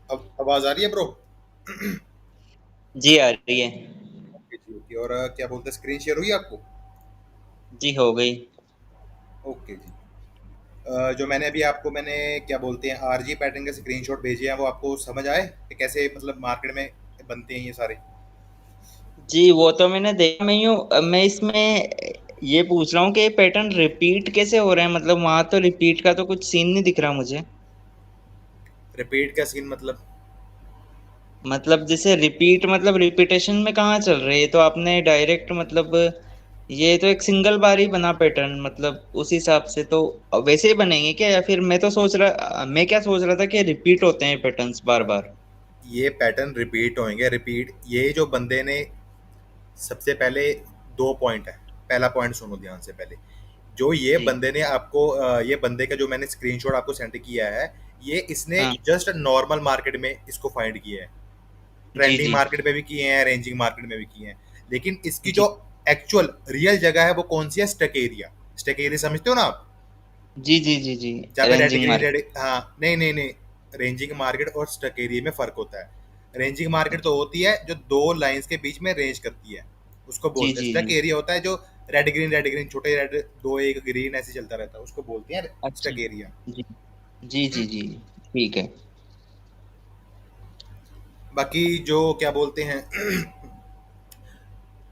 अब आवाज आ रही है ब्रो? जी आ रही है। ओके जी, ओके। और क्या बोलते हैं, स्क्रीन शेयर हुई आपको? जी हो गई। ओके जी। जो मैंने अभी आपको मैंने क्या बोलते हैं आरजी पैटर्न के स्क्रीनशॉट भेजे हैं, वो आपको समझ आए कि कैसे मतलब मार्केट में बनते हैं ये सारे? जी वो तो मैंने देखा मैं यूँ मैं इसमें ये पूछ रहा हूँ कि ये पैटर्न रिपीट कैसे हो रहे हैं, मतलब वहां तो रिपीट का तो कुछ सीन नहीं दिख रहा मुझे। रिपीट का सीन मतलब? मतलब जैसे रिपीट मतलब रिपीटेशन में कहाँ चल रहे हैं, ये तो आपने डायरेक्ट मतलब ये तो एक सिंगल बार ही बना पैटर्न, मतलब उस हिसाब से तो वैसे ही बनेंगे क्या, या फिर मैं क्या सोच रहा था कि रिपीट होते हैं पैटर्न्स बार बार। ये पैटर्न रिपीट होंगे, रिपीट। ये जो बंदे ने सबसे पहले दो पॉइंट है। पहला पॉइंट सुनो ध्यान से पहले। जो ये जी। बंदे ने आपको ये बंदे का जो मैंने स्क्रीनशॉट आपको सेंड किया है, ये इसने हाँ। जस्ट नॉर्मल मार्केट में इसको फाइंड किया है। जी ट्रेंडिंग जी मार्केट में भी किए हैं, रेंजिंग मार्केट में भी किए हैं। लेकिन इसकी जी जो एक्चुअल रियल जगह है वो कौन सी है? Stuck area. स्टक एरिया समझते हो ना आप? जी जी जी जी। जहाँ पे red ranging green market. Red, हाँ, नहीं नहीं नहीं। रेंजिंग मार्केट और स्टक एरिया में फर्क होता है। रेंजिंग मार्केट तो होती है जो दो लाइंस के बीच में रेंज करती है, उसको जी बोलते हैं। जी स्टक जी। एरिया होता है जो रेड ग्रीन छोटे रेड, दो एक ग्रीन ऐसे चलता रहता है, उसको बोलते हैं अच्छा। Stuck area. जी जी जी जी। ठीक है। बाकी जो क्या बोलते हैं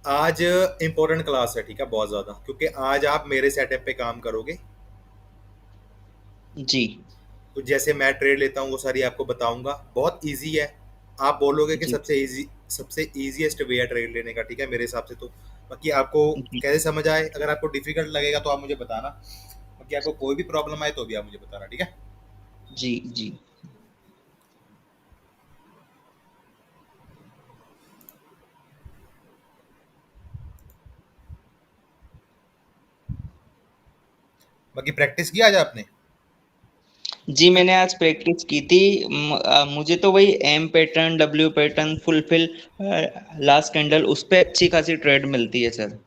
आज इंपॉर्टेंट क्लास है, ठीक है, बहुत ज़्यादा, क्योंकि आज आप मेरे सेटअप पे काम करोगे। जी तो जैसे मैं ट्रेड लेता हूँ वो सारी आपको बताऊंगा, बहुत इजी है। आप बोलोगे कि जी सबसे इजीएस्ट वे है ट्रेड लेने का, ठीक है, मेरे हिसाब से तो। बाकी आपको जी कैसे समझ आए, अगर आपको डिफिकल्ट लगेगा तो आप मुझे बताना। बाकी आपको कोई भी प्रॉब्लम आए तो भी आप मुझे बताना, ठीक है। जी जी। बाकी प्रैक्टिस किया आज आपने? जी मैंने आज प्रैक्टिस की थी। मुझे तो वही M pattern W pattern fulfil last candle उस पे अच्छी खासी ट्रेड मिलती है सर।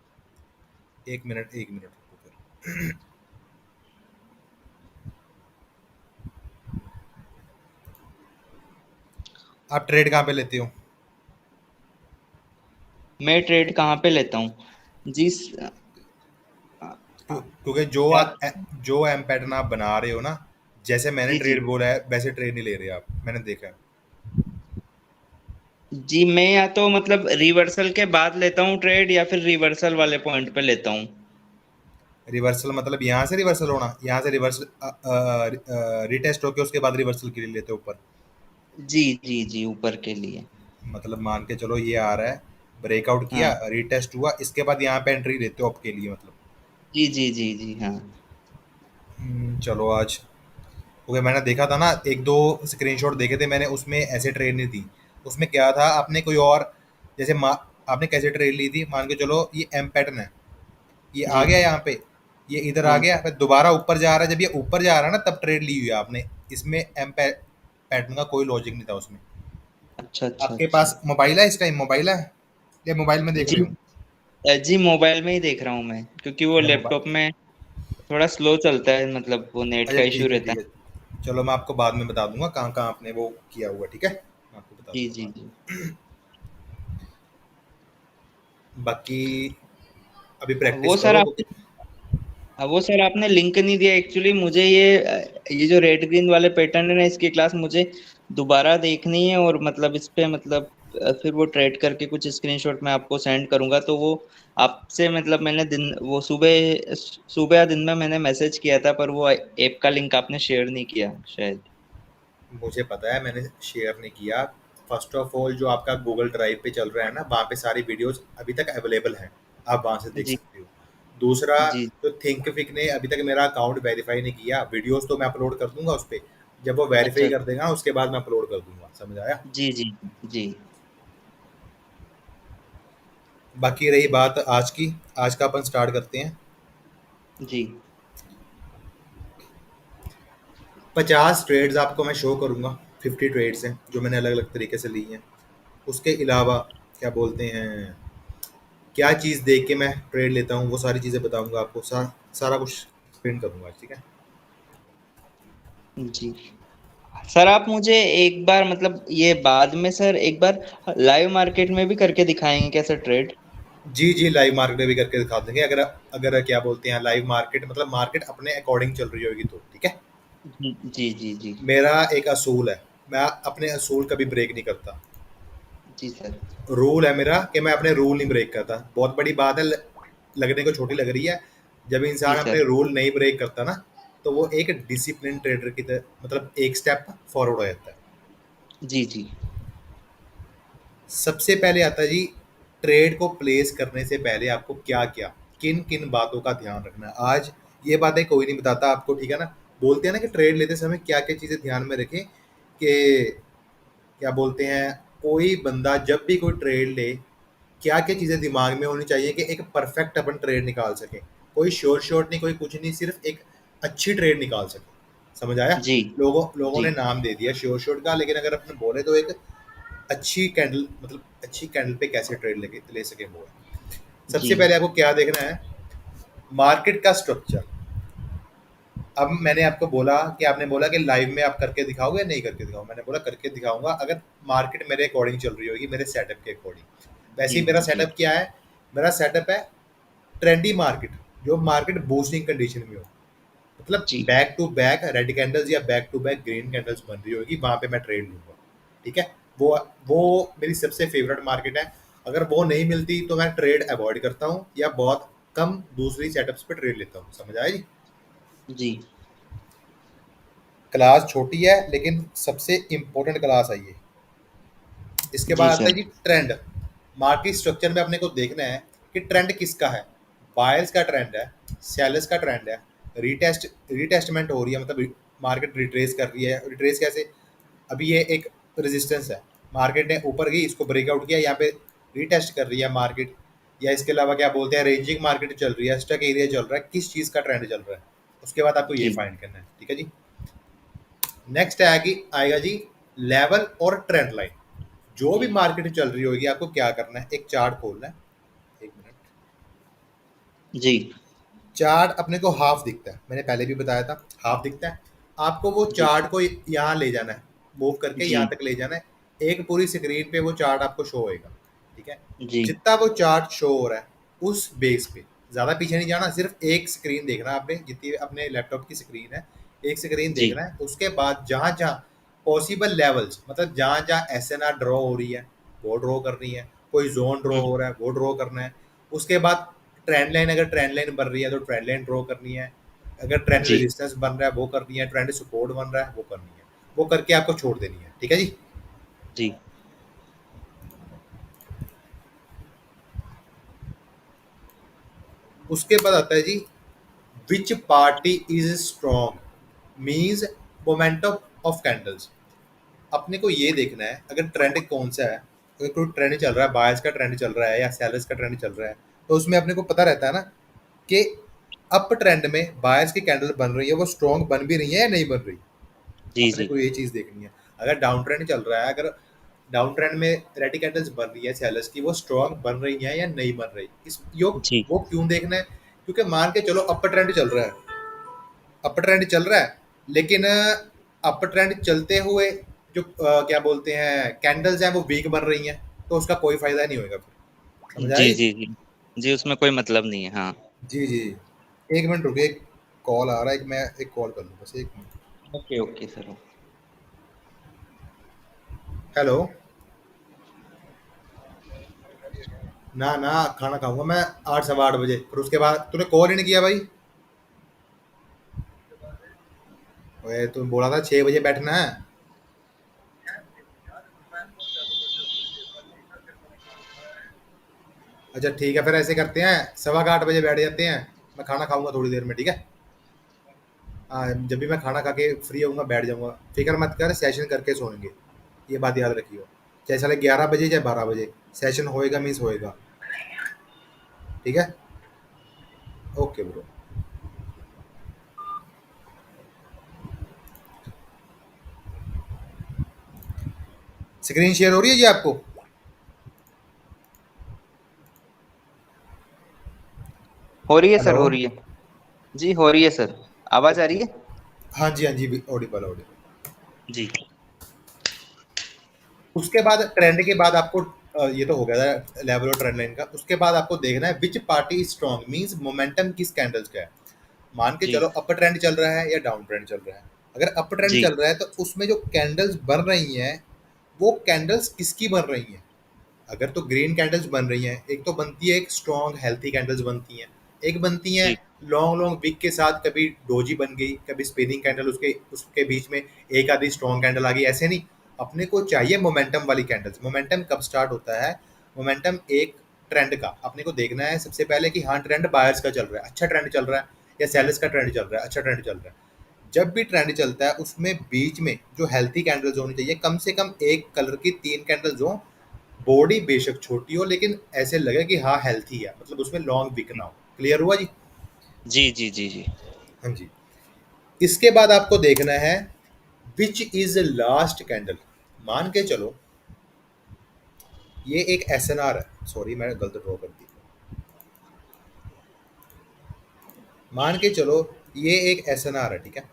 एक मिनट, एक मिनट रुको फिर। आप ट्रेड कहाँ पे लेते हो? मैं ट्रेड कहाँ पे लेता हूँ जी क्योंकि जो एम पैटर्न आप बना रहे हो ना, जैसे मैंने जी जी ट्रेड बोला है वैसे ट्रेड नहीं ले रहे आप, मैंने देखा है। जी। मैं या तो मतलब रिवर्सल के बाद लेता हूँ ट्रेड, या फिर रिवर्सल वाले पॉइंट पे लेता हूँ। रिवर्सल मतलब यहाँ से रिवर्सल होना, यहाँ से रिवर्सल रिटेस्ट होके उसके बाद रिवर्सल के लिए लेते हो ऊपर। जी जी जी ऊपर के लिए। मतलब मान के चलो ये आ रहा है, ब्रेकआउट किया, हाँ। रिटेस्ट हुआ, इसके बाद यहाँ पे एंट्री लेते हो आपके लिए मतलब। जी जी जी जी हाँ। चलो आज, ओके, मैंने देखा था ना, एक दो स्क्रीनशॉट देखे थे मैंने, उसमें ऐसे ट्रेड नहीं थी। उसमें क्या था, आपने कोई और, जैसे आपने कैसे ट्रेड ली थी, मान के चलो ये एम पैटर्न है, ये आ जी गया यहाँ पे, ये इधर आ हाँ। गया, फिर दोबारा ऊपर जा रहा है, जब ये ऊपर जा रहा है ना तब ट्रेड ली हुई है आपने। इसमें पैटर्न का कोई लॉजिक नहीं था उसमें। अच्छा अच्छा आपके अच्छा। पास मोबाइल है इस टाइम? मोबाइल है या मोबाइल में देख जी रहे हो? जी मोबाइल में ही देख रहा हूँ मैं, क्योंकि वो अच्छा, लैपटॉप मोबाइल। में थोड़ा स्लो चलता है, मतलब वो नेट अच्छा का इशू ठीक है, रहता ठीक है। है। चलो मैं आपको बाद में बता दूंगा कहाँ कहाँ आपने वो किया हुआ, ठीक है, मैं आपको बता जी दूंगा जी बाद जी। में। बाकी अभी प्रैक्टिस वो सर करो आप क्योंकि वो सर आपने लिंक नहीं दिया एक्चुअली मुझे, ये जो रेड ग्रीन वाले पैटर्न है ना, इसकी क्लास मुझे दोबारा देखनी है, और मतलब इस पे मतलब फिर वो ट्रेड करके कुछ स्क्रीनशॉट मैं आपको सेंड करूंगा, तो वो आपसे मतलब मैंने दिन वो सुबह सुबह या दिन में मैंने मैसेज किया था, पर वो ऐप का लिंक आपने शेयर नहीं किया शायद। मुझे पता है मैंने शेयर नहीं किया। फर्स्ट ऑफ ऑल, जो आपका गूगल ड्राइव पे चल रहा है ना, वहाँ पे सारी वीडियोस अभी तक अवेलेबल हैं, आप वहाँ से देख जी सकते हो। दूसरा, जी तो थिंकफिक ने अभी तक मेरा अकाउंट वेरीफाई नहीं किया, वीडियोस तो मैं अपलोड कर दूंगा उस पर। जब वो वेरीफाई अच्छा। कर देगा ना, उसके बाद मैं अपलोड कर दूंगा, समझ आया? जी जी जी बाकी रही बात आज की, आज का अपन स्टार्ट करते हैं। जी 50 ट्रेड्स आपको मैं शो करूंगा। 50 ट्रेड्स हैं जो मैंने अलग अलग तरीके से ली हैं। उसके अलावा क्या बोलते हैं, क्या चीज़ देख के मैं ट्रेड लेता हूँ वो सारी चीज़ें बताऊंगा आपको, सारा कुछ एक्सप्लेन करूंगा, ठीक है। जी। सर आप मुझे एक बार मतलब ये बाद में सर एक बार लाइव मार्केट में भी करके दिखाएंगे क्या सर ट्रेड? जी जी, लाइव मार्केट भी करके दिखा देंगे, अगर अगर क्या बोलते हैं लाइव मार्केट मतलब मार्केट अपने अकॉर्डिंग चल रही होगी तो ठीक है। जी जी जी जी। मेरा एक असूल है, मैं अपने असूल कभी ब्रेक नहीं करता। जी सर। रूल है मेरा कि मैं अपने रूल नहीं ब्रेक करता। बहुत बड़ी बात है, लगने को छोटी लग रही है, जब जी इंसान अपने सर। रूल नहीं ब्रेक करता ना, तो वो एक डिसिप्लिन ट्रेडर की तरह मतलब एक स्टेप फॉरवर्ड हो जाता है। जी जी सबसे पहले आता है जी, ट्रेड को प्लेस करने से पहले आपको क्या क्या किन किन बातों का ध्यान रखना है। आज ये बातें कोई नहीं बताता आपको, ठीक है ना। बोलते हैं ना कि ट्रेड लेते समय क्या क्या चीज़ें ध्यान में रखें, कि क्या बोलते हैं, कोई बंदा जब भी कोई ट्रेड ले, क्या क्या चीज़ें दिमाग में होनी चाहिए कि एक परफेक्ट अपन ट्रेड निकाल सके। कोई श्योर शॉट नहीं, कोई कुछ नहीं, सिर्फ एक अच्छी ट्रेड निकाल सके। समझ आया। जी लोगों जी ने नाम दे दिया श्योर शॉट का, लेकिन अगर अपन बोले तो एक अच्छी कैंडल मतलब अच्छी कैंडल पे कैसे ट्रेड लेके ले सके वो है। जी सबसे पहले आपको क्या देखना है, मार्केट का स्ट्रक्चर। अब मैंने आपको बोला कि आपने बोला कि लाइव में आप करके दिखाओगे या नहीं करके दिखाओ, मैंने बोला करके दिखाऊंगा अगर मार्केट मेरे अकॉर्डिंग चल रही होगी, मेरे सेटअप के अकॉर्डिंग। वैसे जी ही मेरा जी सेटअप क्या है, मेरा सेटअप है ट्रेंडी मार्केट, जो मार्केट बूस्टिंग कंडीशन में हो, मतलब जी back to back red candles या back to back green candles बन रही होगी, वहां पे मैं ट्रेड लूंगा। ठीक है। वो वो मेरी सबसे फेवरेट मार्केट है। अगर वो नहीं मिलती तो मैं ट्रेड अवॉइड करता हूँ या बहुत कम दूसरी सेटअप्स पे ट्रेड लेता हूँ। समझ आया जी। जी क्लास छोटी है लेकिन सबसे इंपॉर्टेंट क्लास है ये। इसके जी बाद आता है सर। जी ट्रेंड। मार्केट स्ट्रक्चर में अपने को देखना है कि ट्रेंड किसका है। बायर्स का ट्रेंड है, सेलर्स का ट्रेंड है, रीटेस्टमेंट हो रही है, मतलब मार्केट रिट्रेस कर रही है। रिट्रेस कैसे, अभी ये एक रेजिस्टेंस है, मार्केट ने ऊपर गई, इसको ब्रेकआउट किया, यहाँ पे रीटेस्ट कर रही है मार्केट। या इसके अलावा क्या बोलते हैं, रेंजिंग मार्केट चल रही है, स्टक एरिया चल रहा है, किस चीज़ का ट्रेंड चल रहा है। उसके बाद आपको ये जी फाइंड करना है। ठीक है जी। नेक्स्ट आएगा जी लेवल और ट्रेंड लाइन। जो भी मार्केट चल रही होगी आपको क्या करना है, एक चार्ट खोलना है। एक मिनट। जी चार्ट अपने को हाफ दिखता है, मैंने पहले भी बताया था, हाफ दिखता है। आपको वो जी चार्ट को यहाँ ले जाना है, मूव करके जी यहाँ तक ले जाना है। एक पूरी स्क्रीन पे वो चार्ट आपको शो होएगा। ठीक है। जी जितना वो चार्ट शो हो रहा है उस बेस पे, ज़्यादा पीछे नहीं जाना, सिर्फ एक स्क्रीन देखना है आपने, जितनी अपने लैपटॉप की स्क्रीन है एक स्क्रीन जी देखना है। उसके बाद जहाँ जहाँ पॉसिबल लेवल्स, मतलब जहाँ जहाँ एस एन आर ड्रॉ हो रही है वो ड्रॉ करनी है, कोई जोन ड्रॉ हम्म हो रहा है वो ड्रॉ करना है। उसके बाद ट्रेंड लाइन, अगर ट्रेंड लाइन बन रही है तो ट्रेंड लाइन ड्रॉ करनी है। अगर ट्रेंड जी रेजिस्टेंस बन रहा है वो करनी है, ट्रेंड सपोर्ट बन रहा है वो करनी है। वो करके आपको छोड़ देनी है। ठीक है जी। जी उसके बाद आता है जी which party is strong means momentum of candles. अपने को ये देखना है अगर ट्रेंड कौन सा है। अगर कोई ट्रेंड चल रहा है, बायर्स का ट्रेंड चल रहा है या सेलर्स का ट्रेंड चल रहा है, तो उसमें अपने को पता रहता है ना कि अप ट्रेंड में बायर्स की कैंडल बन रही है, वो स्ट्रॉन्ग बन भी रही है या नहीं बन रही। जी अपने जी को ये चीज़ देखनी है। अगर डाउन ट्रेंड चल रहा है, अगर डाउन ट्रेंड में रेडी कैंडल्स बन रही है सेलर्स की, वो स्ट्रॉन्ग बन रही है या नहीं बन रही। इस यो जी वो क्यों देखना है, क्योंकि मान के चलो अपर ट्रेंड चल रहा है, अपर ट्रेंड चल रहा है, लेकिन अपर ट्रेंड चलते हुए जो क्या बोलते हैं कैंडल्स हैं वो वीक बन रही हैं, तो उसका कोई फायदा नहीं होगा फिर। समझ जी आई। जी जी जी उसमें कोई मतलब नहीं है हाँ। जी जी। एक मिनट रुकिए, एक कॉल आ रहा है, एक मैं एक कॉल कर लूँ बस, एक minute. Okay okay sir. Hello. ना ना, खाना खाऊंगा मैं 8 सवा 8 बजे, फिर उसके बाद तूने कॉल ही नहीं किया भाई। ओए तुम बोला था 6 बजे बैठना है। अच्छा ठीक है, फिर ऐसे करते हैं, सवा 8 बजे बैठ जाते हैं। मैं खाना खाऊंगा थोड़ी देर में, ठीक है। हाँ, जब भी मैं खाना खा के फ्री होऊंगा बैठ जाऊंगा। फिक्र मत कर, सेशन करके सोएंगे, ये बात याद रखियो। चाहे साले 11 बजे चाहे 12 बजे, सेशन होएगा मीन्स होएगा। ठीक है। Okay bro. स्क्रीन शेयर हो रही है जी आपको। हो रही है सर हेलो। हो रही है। जी हो रही है सर। आवाज आ रही है। हाँ जी हाँ जी, ऑडिबल ऑडिबल। जी उसके बाद ट्रेंड के बाद आपको ये तो हो गया था लेवल और ट्रेंड लाइन का। उसके बाद आपको देखना है विच पार्टी स्ट्रॉन्ग, मींस मोमेंटम किस कैंडल्स का है। मान के जी चलो अपर ट्रेंड चल रहा है या डाउन ट्रेंड चल रहा है। अगर अपर ट्रेंड जी चल रहा है तो उसमें जो कैंडल्स बन रही हैं वो कैंडल्स किसकी बन रही हैं। अगर तो ग्रीन कैंडल्स बन रही हैं, एक तो बनती है एक स्ट्रॉन्ग हेल्थी कैंडल्स बनती हैं, एक बनती हैं जी लॉन्ग लॉन्ग विक के साथ, कभी डोजी बन गई, कभी स्पिनिंग कैंडल, उसके उसके बीच में एक आधी स्ट्रॉन्ग कैंडल आ गई, ऐसे नहीं। अपने को चाहिए मोमेंटम वाली कैंडल्स। मोमेंटम कब स्टार्ट होता है? मोमेंटम एक ट्रेंड का अपने को देखना है सबसे पहले कि हाँ ट्रेंड बायर्स का चल रहा है, अच्छा ट्रेंड चल रहा है, या सेलर्स का ट्रेंड चल रहा है, अच्छा ट्रेंड चल रहा है। जब भी ट्रेंड चलता है उसमें बीच में जो हेल्थी कैंडल्स होनी चाहिए, कम से कम एक कलर की तीन कैंडल्स हो। बॉडी बेशक छोटी हो लेकिन ऐसे लगे कि हाँ हेल्थी है, मतलब उसमें लॉन्ग विक ना हो। क्लियर हुआ जी? जी जी जी जी हाँ जी। इसके बाद आपको देखना है विच इज लास्ट कैंडल। मान के चलो ये एक एस एन आर है, सॉरी मैंने गलत ड्रॉ कर दी। मान के चलो ये एक एस एन आर है, ठीक है।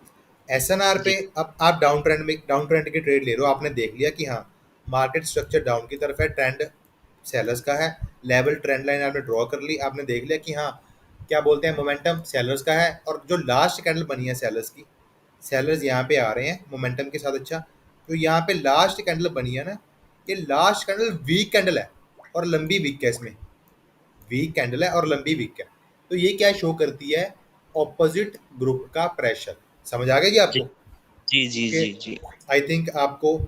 एस एन आर पे जी अब आप डाउन ट्रेंड में डाउन ट्रेंड की ट्रेड ले रहे हो, आपने देख लिया कि हाँ मार्केट स्ट्रक्चर डाउन की तरफ है, ट्रेंड सेलर्स का है। लेवल ट्रेंड लाइन आपने ड्रॉ कर ली, आपने देख लिया कि हाँ क्या बोलते हैं मोमेंटम सेलर्स का है, और जो लास्ट कैंडल बनी है सेलर्स की, सेलर्स यहाँ पे आ रहे हैं मोमेंटम के साथ। अच्छा, तो यहाँ पे लास्ट कैंडल बनी है ना, ये लास्ट कैंडल वीक कैंडल है और लंबी वीक है इसमें। वीक कैंडल है और लंबी वीक है। तो ये क्या शो करती है? ऑपोजिट ग्रुप का प्रेशर। समझ आ गया जी जी आपको? जी जी क्योंकि जी जी आई थिंक आपको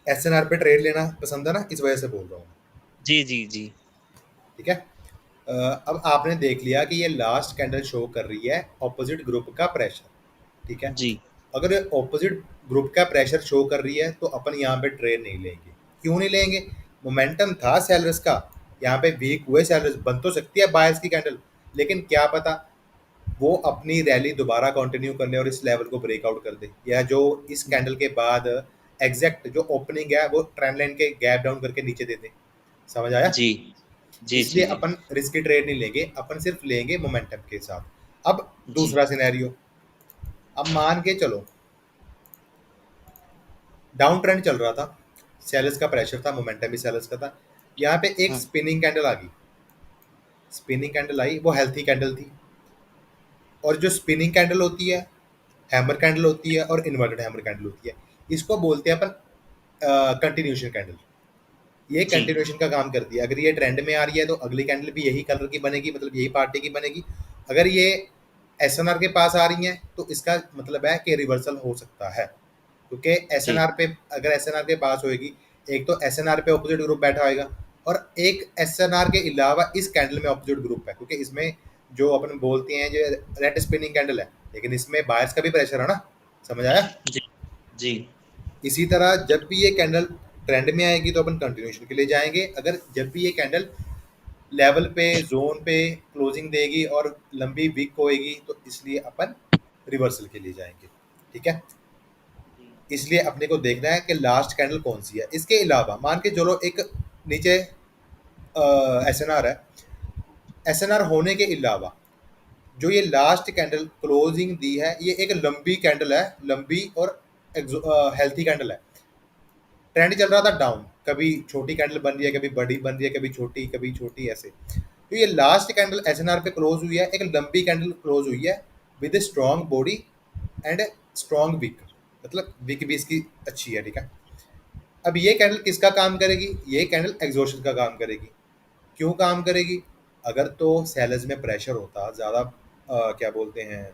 एस एन आर पे ट्रेड लेना पसंद है ना, इस वजह से बोल रहा हूँ। जी जी जी ठीक है। अब आपने देख लिया कि ये लास्ट कैंडल शो कर रही है ऑपोजिट ग्रुप का प्रेशर। ठीक है। जी अगर ऑपोजिट ग्रुप का प्रेशर शो कर रही है तो अपन यहाँ पे ट्रेड नहीं लेंगे। क्यों नहीं लेंगे? मोमेंटम था सेलर्स का, यहाँ पे वीक हुए सेलर्स, बन तो सकती है बायर्स की कैंडल, लेकिन क्या पता वो अपनी रैली दोबारा कंटिन्यू कर ले और इस लेवल को ब्रेकआउट कर दे, या जो इस कैंडल के बाद एग्जैक्ट जो ओपनिंग है वो ट्रेंड लाइन के गैप डाउन करके नीचे दे दे। समझ आया? जी जी जी इसलिए जी अपन रिस्की ट्रेड नहीं लेंगे, अपन सिर्फ लेंगे मोमेंटम के साथ। अब जी दूसरा सिनेरियो, अब मान के चलो डाउन ट्रेंड चल रहा था, सेलर्स का प्रेशर था, मोमेंटम भी सेलर्स का था। यहाँ पे एक हाँ स्पिनिंग कैंडल आ गई, स्पिनिंग कैंडल आई, वो हेल्थी कैंडल थी। और जो स्पिनिंग कैंडल होती है, हैमर कैंडल होती है और इन्वर्टेड हैमर कैंडल होती है, इसको बोलते हैं अपन कंटिन्यूशन कैंडल। ये जी कंटिन्यूशन का काम करती है। अगर ये ट्रेंड में आ रही है तो अगली कैंडल भी यही कलर की बनेगी, मतलब यही पार्टी की बनेगी। अगर ये एस एन आर के पास आ रही हैं तो इसका मतलब है कि रिवर्सल हो सकता है, क्योंकि एस एन जी आर पे, अगर एस एन आर के पास होएगी, एक तो एस एन आर पे अपोजिट ग्रुप बैठा होएगा, और एक एस एन आर के अलावा इस कैंडल में अपोजिट ग्रुप है, क्योंकि इसमें जो अपन बोलते हैं जो रेड स्पिनिंग कैंडल है, लेकिन इसमें बायर्स का भी प्रेशर है ना। समझ आया? जी जी इसी तरह जब भी ये कैंडल ट्रेंड में आएगी तो अपन कंटिन्यूशन के लिए जाएंगे। अगर जब भी ये कैंडल लेवल पे जोन पे क्लोजिंग देगी और लंबी वीक होएगी तो इसलिए अपन रिवर्सल के लिए जाएंगे। ठीक है। इसलिए अपने को देखना है कि लास्ट कैंडल कौन सी है। इसके अलावा मान के चलो एक नीचे एस एन आर है, एस एन आर होने के अलावा जो ये लास्ट कैंडल क्लोजिंग दी है ये एक लंबी कैंडल है, लंबी और हेल्थी कैंडल है। ट्रेंड चल रहा था डाउन, कभी छोटी कैंडल बन रही है, कभी बड़ी बन रही है, कभी छोटी ऐसे। तो ये लास्ट कैंडल एसएनआर पे क्लोज हुई है, एक लंबी कैंडल क्लोज हुई है with strong body and strong wick, मतलब विक भी इसकी अच्छी है। ठीक है। अब ये कैंडल किसका काम करेगी? ये कैंडल एग्जॉशन का काम करेगी। क्यों काम करेगी? अगर तो सेलर्स में प्रेशर होता ज़्यादा, क्या बोलते हैं,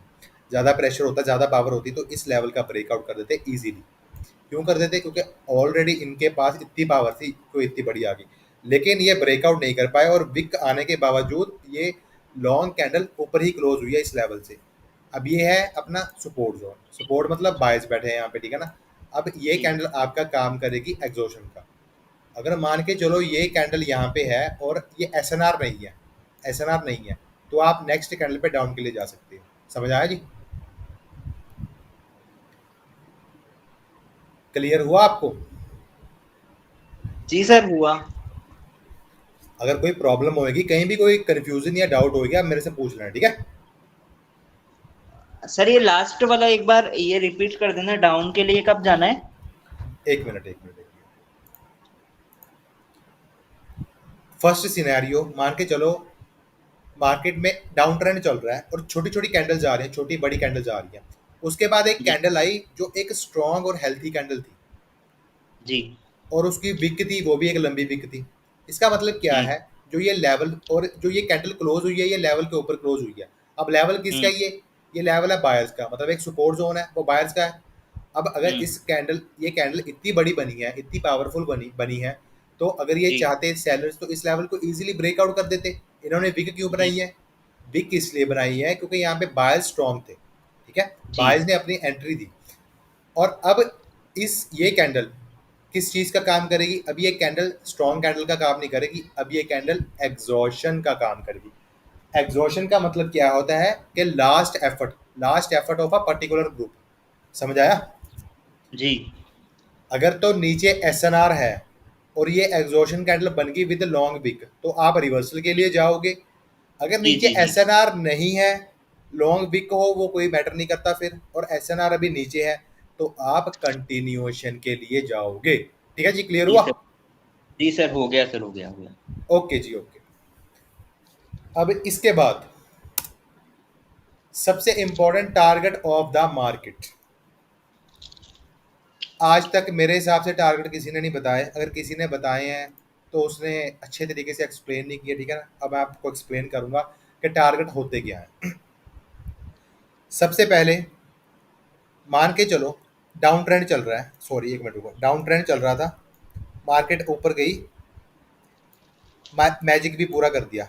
ज़्यादा प्रेशर होता, ज़्यादा पावर होती, तो इस लेवल का ब्रेकआउट कर देते इजीली। क्यों कर देते? क्योंकि ऑलरेडी इनके पास इतनी पावर थी, कोई इतनी बड़ी आ गई, लेकिन ये ब्रेकआउट नहीं कर पाए, और विक आने के बावजूद ये लॉन्ग कैंडल ऊपर ही क्लोज हुई है इस लेवल से। अब ये है अपना सपोर्ट जोन, सपोर्ट मतलब बायस बैठे हैं यहाँ पे, ठीक है ना। अब ये जी कैंडल आपका काम करेगी एग्जॉशन का। अगर मान के चलो ये कैंडल यहाँ पे है और ये एस एन आर नहीं है, एस एन आर नहीं है, तो आप नेक्स्ट कैंडल पे डाउन के लिए जा सकते हो। समझ आया जी? क्लियर हुआ आपको? जी सर हुआ। अगर कोई प्रॉब्लम होगी, कहीं भी कोई कंफ्यूजन या डाउट होगी, आप मेरे से पूछ लेना, ठीक है। सर ये लास्ट वाला एक बार ये रिपीट कर देना, डाउन के लिए कब जाना है? एक मिनट, एक मिनट, एक मिनट। फर्स्ट सिनेरियो मान के चलो, मार्केट में डाउन ट्रेंड चल रहा है और छोटी छोटी कैंडल्स आ रही हैं, छोटी बड़ी कैंडल्स आ रही हैं। उसके बाद एक जी कैंडल आई जो एक स्ट्रांग और हेल्थी कैंडल थी, जी। और उसकी विक थी, वो भी एक लंबी विक थी। इसका मतलब क्या हम्म है, जो ये लेवल और जो ये कैंडल क्लोज हुई है, ये लेवल के ऊपर क्लोज हुई है। अब लेवल किसका हम्म है ये लेवल है बायर्स का, मतलब एक सपोर्ट जोन है, वो बायर्स का है। अब अगर हम्म। इस कैंडल ये कैंडल इतनी बड़ी बनी है, इतनी पावरफुल बनी बनी है, तो अगर ये जी चाहते सेलर्स तो इस लेवल को इजीली ब्रेकआउट कर देते। इन्होंने विक क्यों जी बनाई है? विक इसलिए बनाई है क्योंकि यहाँ पे बायर्स स्ट्रॉन्ग थे, ठीक है। जी बायर्स ने अपनी एंट्री दी। और अब इस ये कैंडल किस चीज़ का काम करेगी? अब ये कैंडल स्ट्रॉन्ग कैंडल का काम नहीं करेगी, अब ये कैंडल एग्जॉशन का काम करेगी। एग्जॉशन का मतलब क्या होता है कि last effort of a particular group. समझ आया? जी अगर तो नीचे एसएनआर है और ये एग्जॉशन कैंडल बन गई विद लॉन्ग विक, तो आप रिवर्सल के लिए जाओगे। अगर जी नीचे जी जी। एसएनआर नहीं है, लॉन्ग विक हो, वो कोई मैटर नहीं करता फिर, और एसएनआर अभी नीचे है, तो आप कंटिन्यूएशन के लिए जाओगे। ठीक है जी, क्लियर जी हुआ? सर। जी सर, हो गया सर, हो गया, हो गया। ओके जी, ओके। अब इसके बाद सबसे important target of the market. आज तक मेरे हिसाब से टारगेट किसी ने नहीं बताए, अगर किसी ने बताए हैं तो उसने अच्छे तरीके से एक्सप्लेन नहीं किया, ठीक है ना। अब मैं आपको एक्सप्लेन करूंगा कि टारगेट होते क्या है। सबसे पहले मान के चलो डाउन ट्रेंड चल रहा है, सॉरी एक मिनट रुको, डाउन ट्रेंड चल रहा था, मार्केट ऊपर गई, मैजिक भी पूरा कर दिया।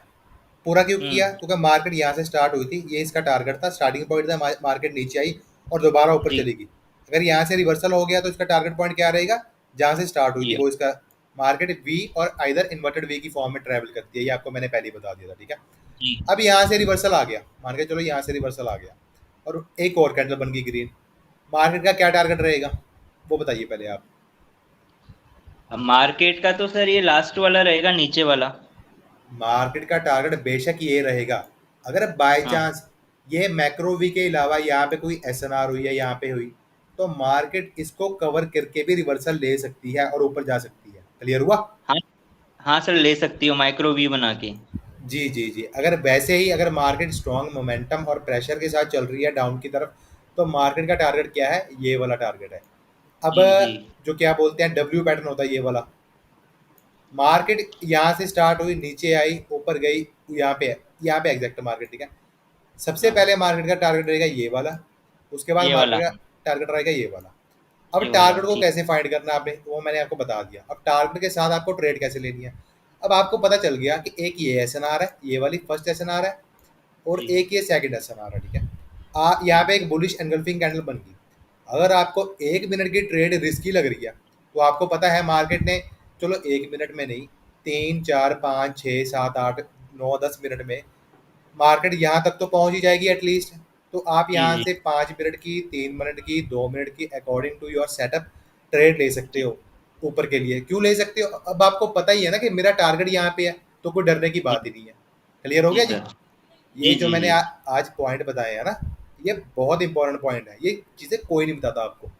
पूरा क्यों किया? हम्म। क्योंकि मार्केट यहाँ से स्टार्ट हुई थी, ये इसका टारगेट था, स्टार्टिंग पॉइंट था, मार्केट नीचे आई और दोबारा ऊपर जी चलेगी। अगर यहाँ से रिवर्सल हो गया तो इसका टारगेट पॉइंट क्या रहेगा? जहाँ से स्टार्ट हुई थी ये। वो इसका। मार्केट वी और आइदर इन्वर्टेड वी की फॉर्म में ट्रैवल करती है, ये आपको मैंने पहले ही बता दिया था, ठीक है। जी। अब यहाँ से रिवर्सल आ गया, मान के चलो यहाँ से रिवर्सल आ गया और एक और कैंडल बन गई ग्रीन। मार्केट का क्या टारगेट रहेगा, वो बताइए पहले आप। अब मार्केट का तो सर ये लास्ट वाला रहेगा, नीचे वाला। मार्केट का टारगेट बेशक ये रहेगा, अगर बाय हाँ चांस ये मैक्रो वी के अलावा यहाँ पे कोई एसएनआर हुई है, यहाँ पे हुई, तो मार्केट इसको कवर करके भी रिवर्सल ले सकती है और ऊपर जा सकती है। क्लियर हुआ? हाँ। हाँ सर, ले सकती हो माइक्रो वी बना के। जी जी जी। अगर वैसे ही अगर मार्केट स्ट्रॉन्ग मोमेंटम और प्रेशर के साथ चल रही है डाउन की तरफ, तो मार्केट का टारगेट क्या है? ये वाला टारगेट है। अब जी जी जो क्या बोलते हैं डब्ल्यू पैटर्न होता है, ये वाला। मार्केट यहाँ से स्टार्ट हुई, नीचे आई, ऊपर गई, यहाँ पे है, यहाँ पे एग्जैक्ट मार्केट, ठीक है। सबसे हाँ। पहले मार्केट का टारगेट रहेगा ये वाला, उसके बाद ये वाला, मार्केट का हाँ। टारगेट रहेगा ये वाला। अब ये वाला टारगेट को ठीक। कैसे फाइंड करना है आपने, वो मैंने आपको बता दिया। अब टारगेट के साथ आपको ट्रेड कैसे लेनी है। अब आपको पता चल गया कि एक ये एसएनआर है, ये वाली फर्स्ट एसएनआर है, और जी एक ये सेकंड एसएनआर है, ठीक है। यहाँ पे एक बुलिश एनगल्फिंग कैंडल बन गई। अगर आपको 1 मिनट की ट्रेड रिस्की लग रही है, तो आपको पता है मार्केट ने, चलो 1 मिनट में नहीं, 3 4 5 6 7 8 9 10 मिनट में मार्केट यहाँ तक तो पहुँच ही जाएगी एटलीस्ट। तो आप जी यहाँ जी से 5 मिनट की, 3 मिनट की, 2 मिनट की, according to your setup trade ले सकते जी हो। ऊपर के लिए क्यों ले सकते हो? अब आपको पता ही है ना कि मेरा टारगेट यहाँ पे है, तो कोई डरने की जी बात ही नहीं है। क्लियर हो जी गया जी? सर। ये जी जो जी मैंने जी। आज पॉइंट बताए हैं ना, ये बहुत इंपॉर्टेंट पॉइंट है, ये चीज़ें कोई नहीं बताता आपको।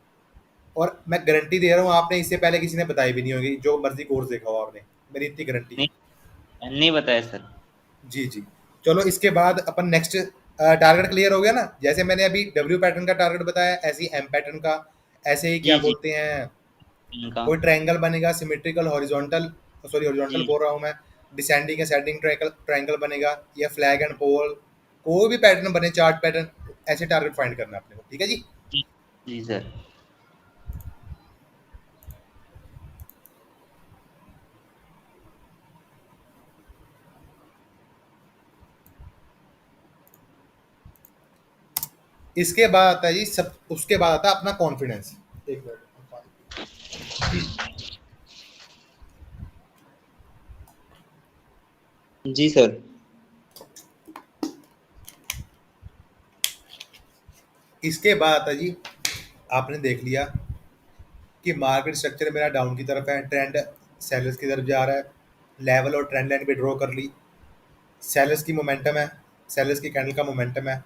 और मैं गारंटी दे रहा हूँ, आपने इससे पहले किसी ने बताई भी नहीं होगी, जो मर्जी कोर्स देखा हो आपने, मेरी इतनी गारंटी है। नहीं, नहीं बताया सर। जी जी। चलो इसके बाद अपन नेक्स्ट टारगेट क्लियर हो गया ना, जैसे मैंने अभी डब्ल्यू पैटर्न का टारगेट बताया, ऐसे ही एम पैटर्न का, ऐसे ही क्या जी जी। बोलते हैं, इनका। कोई ट्रायंगल बनेगा सिमेट्रिकल हॉरिजॉन्टल, सॉरी हॉरिजॉन्टल जी बोल रहा हूँ मैं, डिसेंडिंग असेंडिंग ट्रायंगल ट्रायंगल बनेगा, या फ्लैग एंड पोल, कोई भी पैटर्न बने, चार्ट पैटर्न, ऐसे टारगेट फाइंड करना है अपने को, ठीक है जी। जी। जी सर। इसके बाद आता है जी सब, उसके बाद आता है अपना कॉन्फिडेंस। एक मिनट। जी सर। इसके बाद आता है जी, आपने देख लिया कि मार्केट स्ट्रक्चर मेरा डाउन की तरफ है, ट्रेंड सेलर्स की तरफ जा रहा है, लेवल और ट्रेंड लाइन पे ड्रॉ कर ली, सेलर्स की मोमेंटम है, सेलर्स की कैंडल का मोमेंटम है।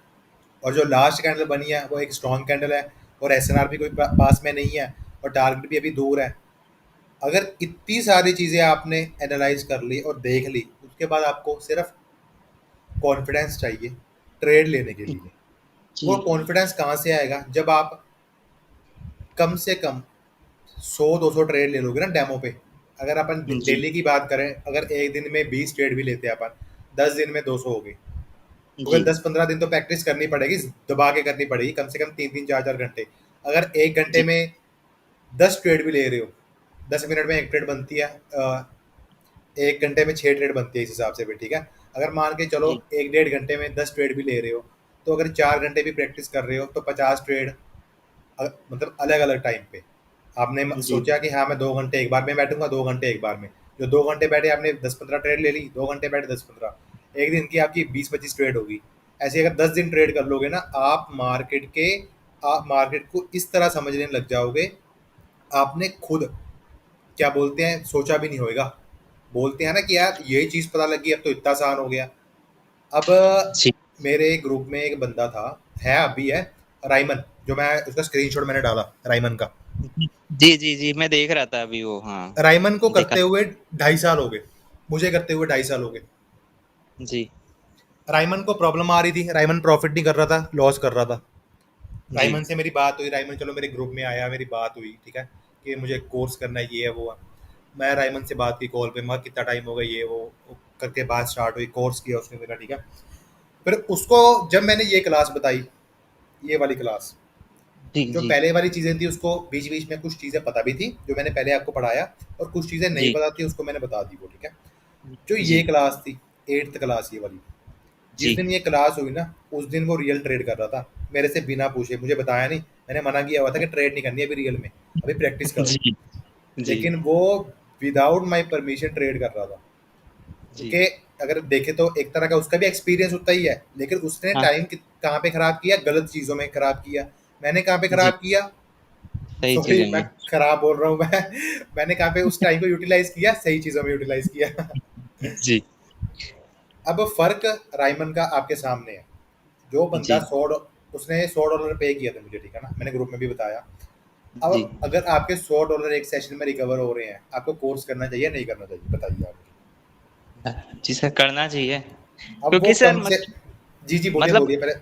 और जो लास्ट कैंडल बनी है वो एक स्ट्रॉन्ग कैंडल है, और एसएनआर भी कोई पास में नहीं है, और टारगेट भी अभी दूर है। अगर इतनी सारी चीज़ें आपने एनालाइज कर ली और देख ली, उसके बाद आपको सिर्फ कॉन्फिडेंस चाहिए ट्रेड लेने के लिए। वो जी कॉन्फिडेंस कहाँ से आएगा? जब आप कम से कम 100-200 ट्रेड ले लोगे ना डेमो पे। अगर अपन जी डेली की बात करें, अगर एक दिन में 20 ट्रेड भी लेते हैं अपन, 10 दिन में 200 हो गई। तो जी 10-15 दिन तो प्रैक्टिस करनी पड़ेगी, दबा के करनी पड़ेगी, कम से कम 3-3 4-4 घंटे। अगर एक घंटे जी में 10 ट्रेड भी ले रहे हो, 10 मिनट में एक ट्रेड बनती है, एक घंटे में 6 ट्रेड बनती है इस हिसाब से भी, ठीक है। अगर मान के चलो जी 1-1.5 घंटे में 10 ट्रेड भी ले रहे हो, तो अगर 4 घंटे भी प्रैक्टिस कर रहे हो तो 50 ट्रेड, मतलब अलग अलग टाइम पे आपने जी सोचा कि हाँ मैं 2 घंटे एक बार में बैठूंगा, 2 घंटे एक बार में। जो 2 घंटे बैठे आपने 10-15 ट्रेड ले ली, 2 घंटे बैठे 10-15, एक दिन की आपकी 20-25 ट्रेड होगी। ऐसे अगर 10 दिन ट्रेड कर लोगे ना, आप मार्केट को इस तरह समझने लग जाओगे, आपने खुद क्या बोलते हैं सोचा भी नहीं होएगा। बोलते हैं ना कि यार यही चीज़ पता लगी, अब तो इतना आसान हो गया। अब जी मेरे ग्रुप में एक बंदा था, है अभी है, राइमन, जो मैं उसका स्क्रीनशॉट मैंने डाला राइमन का। जी मैं देख रहा था अभी वो, हाँ राइमन को देखा। करते हुए 2.5 साल हो गए, मुझे करते हुए 2.5 साल हो गए। जी राइमन को प्रॉब्लम आ रही थी, राइमन प्रॉफिट नहीं कर रहा था, लॉस कर रहा था। जी राइमन से मेरी बात हुई, राइमन चलो मेरे ग्रुप में आया, मेरी बात हुई, ठीक है, कि मुझे कोर्स करना है, ये है वो है। मैं राइमन से बात की कॉल पे, मैं कितना टाइम हो गया, ये वो करके बात स्टार्ट हुई, कोर्स किया उसने मेरा, ठीक है। फिर उसको जब मैंने ये क्लास बताई, ये वाली क्लास, जी जो जी पहले वाली चीज़ें थी उसको बीच बीच में कुछ चीज़ें पता भी थी जो मैंने पहले आपको पढ़ाया, और कुछ चीज़ें नहीं जी पता थी उसको मैंने बता दी वो, ठीक है। जो ये जी क्लास थी, 8th क्लास ये वाली, जिस जी दिन ये क्लास हुई ना, उस दिन वो रियल ट्रेड कर रहा था, मेरे से बिना पूछे, मुझे बताया नहीं। मैंने मना किया हुआ था कि ट्रेड नहीं करनी अभी रियल में, अभी प्रैक्टिस करो। जी जी लेकिन वो विदाउट माई परमिशन ट्रेड कर रहा था, जी क्योंकि अगर देखे तो एक तरह का उसका भी एक्सपीरियंस उतना ही है, लेकिन उसने हाँ टाइम कहाँ पे खराब किया, गलत चीज़ों में खराब किया। मैंने कहाँ पे जी खराब किया? सही सॉरी चीजों मैं में। खराब बोल रहा हूँ मैं। मैंने कहाँ पे उस टाइम को यूटिलाइज किया, सही चीज़ों में यूटिलाइज किया। जी अब फर्क राइमन का आपके सामने है। जो बंदा जी उसने $100 पे किया था मुझे, ठीक है ना, मैंने ग्रुप में भी बताया। जी अब अगर आपके $100 एक सेशन में रिकवर हो रहे हैं, आपको कोर्स करना चाहिए नहीं करना चाहिए, बताइए आप जी सर, करना चाहिए मुझे। अब वो क्योंकि सर कम से, जी जी बोलिए मतलब बोलिए पहले।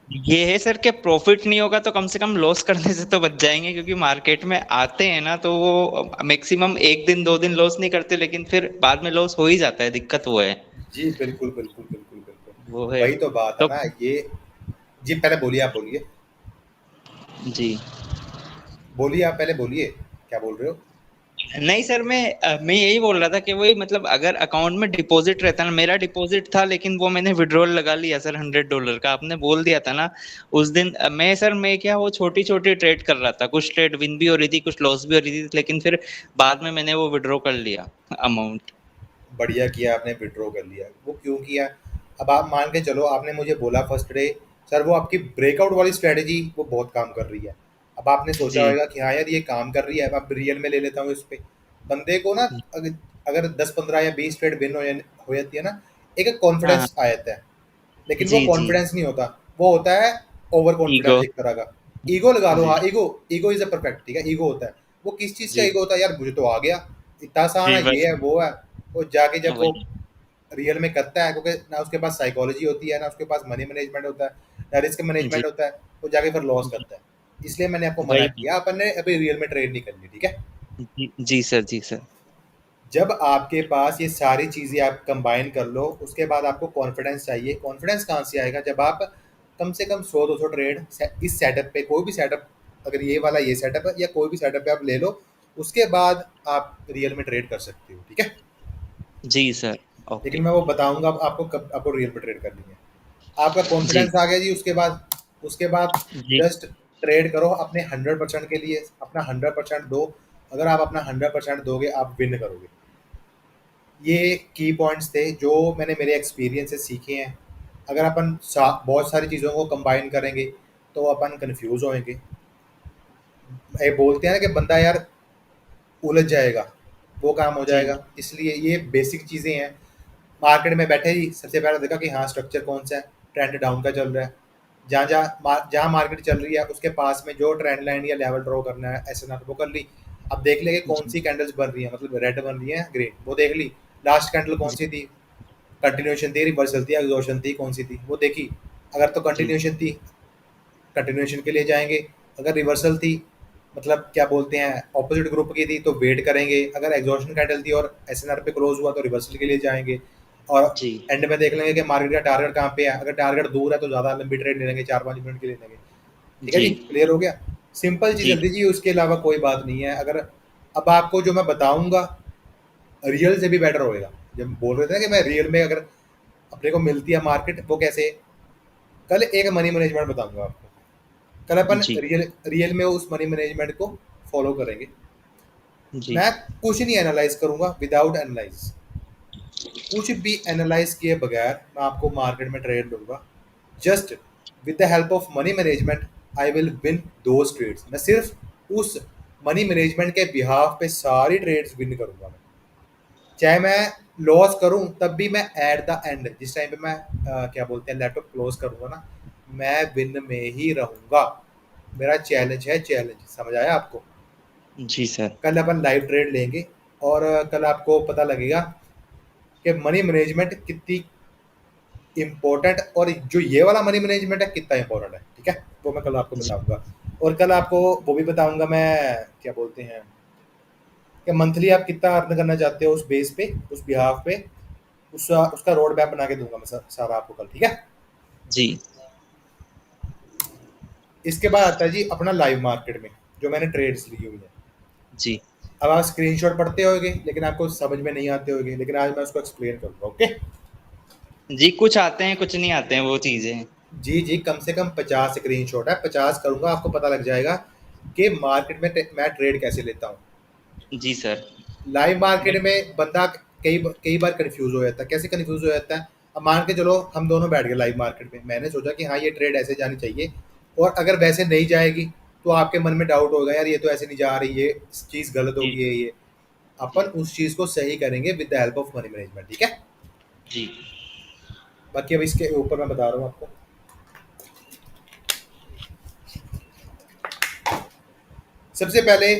ये है सर कि प्रॉफिट नहीं होगा तो कम से कम लॉस करने से तो बच जाएंगे, क्योंकि मार्केट में आते हैं ना तो वो मैक्सिमम एक दिन दो दिन लॉस नहीं करते, लेकिन फिर बाद में लॉस हो ही जाता है, दिक्कत वो है। जी बिल्कुल बिल्कुल बिल्कुल बिल्कुल, वो है वही तो बात है तो। ना ये। जी पहले बोलिए, आप बोलिए, जी बोलिए आप पहले बोलिए, क्या बोल रहे हो? नहीं सर, मैं यही बोल रहा था कि वही मतलब अगर अकाउंट में डिपॉजिट रहता ना, मेरा डिपॉजिट था लेकिन वो मैंने विड्रॉल लगा लिया सर $100 का, आपने बोल दिया था ना उस दिन। मैं क्या वो छोटी छोटी ट्रेड कर रहा था, कुछ ट्रेड विन भी हो रही थी कुछ लॉस भी हो रही थी, लेकिन फिर बाद में मैंने वो विड्रॉ कर लिया अमाउंट। बढ़िया किया आपने, विड्रॉ कर लिया। वो क्यों किया? अब आप मान के चलो, आपने मुझे बोला फर्स्ट डे, सर वो आपकी ब्रेकआउट वाली स्ट्रेटेजी वो बहुत काम कर रही है। अब आपने सोचा जी होगा कि हाँ यार ये काम कर रही है, अब आप रियल में ले लेता हूँ इस पे। बंदे को ना, अगर अगर 10-15 या 20 ट्रेड विन हो जाती है ना, एक हाँ हाँ कॉन्फिडेंस आ जाता है। लेकिन वो जी जी कॉन्फिडेंस नहीं होता, वो होता है ओवर ईगो। कॉन्फिडेंस एक तरह का। ईगो लगा लो, जी हाँ ego. Ego is a perfect, ठीक है, ईगो होता है। वो किस चीज़ का जी ईगो होता है? यार मुझे तो आ गया, इतना आसान जी है, ये बस है वो है। वो जाके जब वो वही। रियल में करता है, क्योंकि ना उसके पास साइकोलॉजी होती है, ना उसके पास मनी मैनेजमेंट होता है, ना रिस्क जी मैनेजमेंट होता है, वो जाके फिर लॉस जी करता है। इसलिए मैंने आपको मना वही। किया, अपन ने अभी रियल में ट्रेड नहीं करनी, ठीक है। जी सर, जी सर। जब आपके पास ये सारी चीज़ें आप कंबाइन कर लो, उसके बाद आपको कॉन्फिडेंस चाहिए। कॉन्फिडेंस कहाँ से आएगा? जब आप कम से कम 100-200 ट्रेड इस सेटअप पे, कोई भी सेटअप, अगर ये वाला ये सेटअप है या कोई भी सेटअप पे आप ले लो, उसके बाद आप रियल में ट्रेड कर सकते हो, ठीक है। जी सर। लेकिन ओके। मैं वो बताऊंगा आपको कब आपको रियल में ट्रेड करनी है। आपका जी कॉन्फिडेंस आ गया जी, उसके बाद जी जस्ट ट्रेड करो अपने 100% के लिए, अपना 100% दो। अगर आप अपना 100% दोगे, आप विन करोगे। ये की पॉइंट्स थे जो मैंने मेरे एक्सपीरियंस से सीखे हैं। अगर अपन बहुत सारी चीज़ों को कंबाइन करेंगे तो अपन कंफ्यूज होएंगे। ये बोलते हैं ना कि बंदा यार उलझ जाएगा, वो काम हो जी जाएगा। इसलिए ये बेसिक चीज़ें हैं। मार्केट में बैठे ही सबसे पहले देखा कि हाँ स्ट्रक्चर कौन सा है, ट्रेंड डाउन का चल रहा है, जहाँ मार्केट चल रही है उसके पास में जो ट्रेंड लाइन या लेवल ड्रॉ करना है एसएनआर वो कर ली। अब देख लेंगे कौन जी सी कैंडल्स बन रही है, मतलब रेड बन रही है ग्रीन, वो देख ली। लास्ट कैंडल कौन जी सी थी, कंटिन्यूएशन थी, रिवर्सल थी, एग्जॉशन थी, कौन सी थी वो देखी। अगर तो जी कंटिन्यूएशन थी, कंटिन्यूएशन के लिए जाएंगे। अगर रिवर्सल थी, मतलब क्या बोलते हैं ऑपोजिट ग्रुप की थी, तो वेट करेंगे। अगर एग्जॉशन कैंडल थी और एसएनआर पे क्लोज हुआ तो रिवर्सल के लिए जाएंगे। और जी एंड में देख लेंगे कि मार्केट का टारगेट कहाँ पे है। अगर टारगेट दूर है तो ज़्यादा लंबी ट्रेड ले लेंगे, 4-5 मिनट के लिए लेंगे। ठीक है जी जी, क्लियर हो गया। सिंपल चीज़ जी जल्दी जी, उसके अलावा कोई बात नहीं है। अगर अब आपको जो मैं बताऊंगा रियल से भी बेटर होएगा। जब बोल रहे थे ना कि मैं रियल में अगर अपने को मिलती है मार्केट, वो कैसे, कल एक मनी मैनेजमेंट बताऊंगा आपको। कल अपन जी रियल रियल में उस मनी मैनेजमेंट को फॉलो करेंगे। जी मैं कुछ नहीं एनालाइज करूंगा, विदाउट एनालाइज, कुछ भी एनालाइज किए बगैर मैं आपको मार्केट में ट्रेड लूंगा। Just with the help of money management I will win those trades. मैं सिर्फ उस मनी मैनेजमेंट के बिहाफ पे सारी ट्रेड्स विन करूंगा मैं। चाहे मैं लॉस करूं तब भी मैं एट द एंड, जिस टाइम पे मैं क्या बोलते हैं लैपटॉप क्लोज करूंगा ना, मैं विन में ही रहूंगा। मेरा चैलेंज है, चैलेंज, समझ आया आपको। जी सर। कल अपन लाइव ट्रेड लेंगे और कल आपको पता लगेगा कि मनी मैनेजमेंट कितनी इम्पोर्टेंट, और जो ये वाला मनी मैनेजमेंट है कितना इम्पोर्टेंट है। ठीक है, वो मैं कल आपको जी बताऊंगा। और कल आपको वो भी बताऊंगा मैं, क्या बोलते हैं, कि मंथली आप कितना अर्न करना चाहते हो उस बेस पे, उस बिहाफ पे, उसका रोड मैप बना के दूंगा मैं सारा आपको कल। ठीक है। जी इसके बाद आता है जी अपना लाइव मार्केट में जो मैंने ट्रेड्स ली हुई है। जी अब आप स्क्रीनशॉट पढ़ते होगे लेकिन आपको समझ में नहीं आते होगे, लेकिन आज मैं उसको एक्सप्लेन करूंगा। ओके जी, कुछ आते हैं कुछ नहीं आते हैं वो चीजें। जी जी, कम से कम 50 स्क्रीनशॉट है, 50 करूंगा, आपको पता लग जाएगा कि मार्केट में मैं ट्रेड कैसे लेता हूँ। जी सर। लाइव मैं मार्केट में बंदा कई कई बार कंफ्यूज हो जाता है। कैसे कंफ्यूज हो जाता है, अब मान के चलो हम दोनों बैठ गए लाइव मार्केट में, मैंने सोचा कि हाँ ये ट्रेड ऐसे जानी चाहिए, और अगर वैसे नहीं जाएगी तो आपके मन में डाउट होगा, यार ये तो ऐसे नहीं जा रही, ये चीज़ गलत जी होगी, ये जी अपन उस चीज़ को सही करेंगे with the help of money management. ठीक है। जी बाकी अब इसके ऊपर मैं बता रहा हूँ आपको। सबसे पहले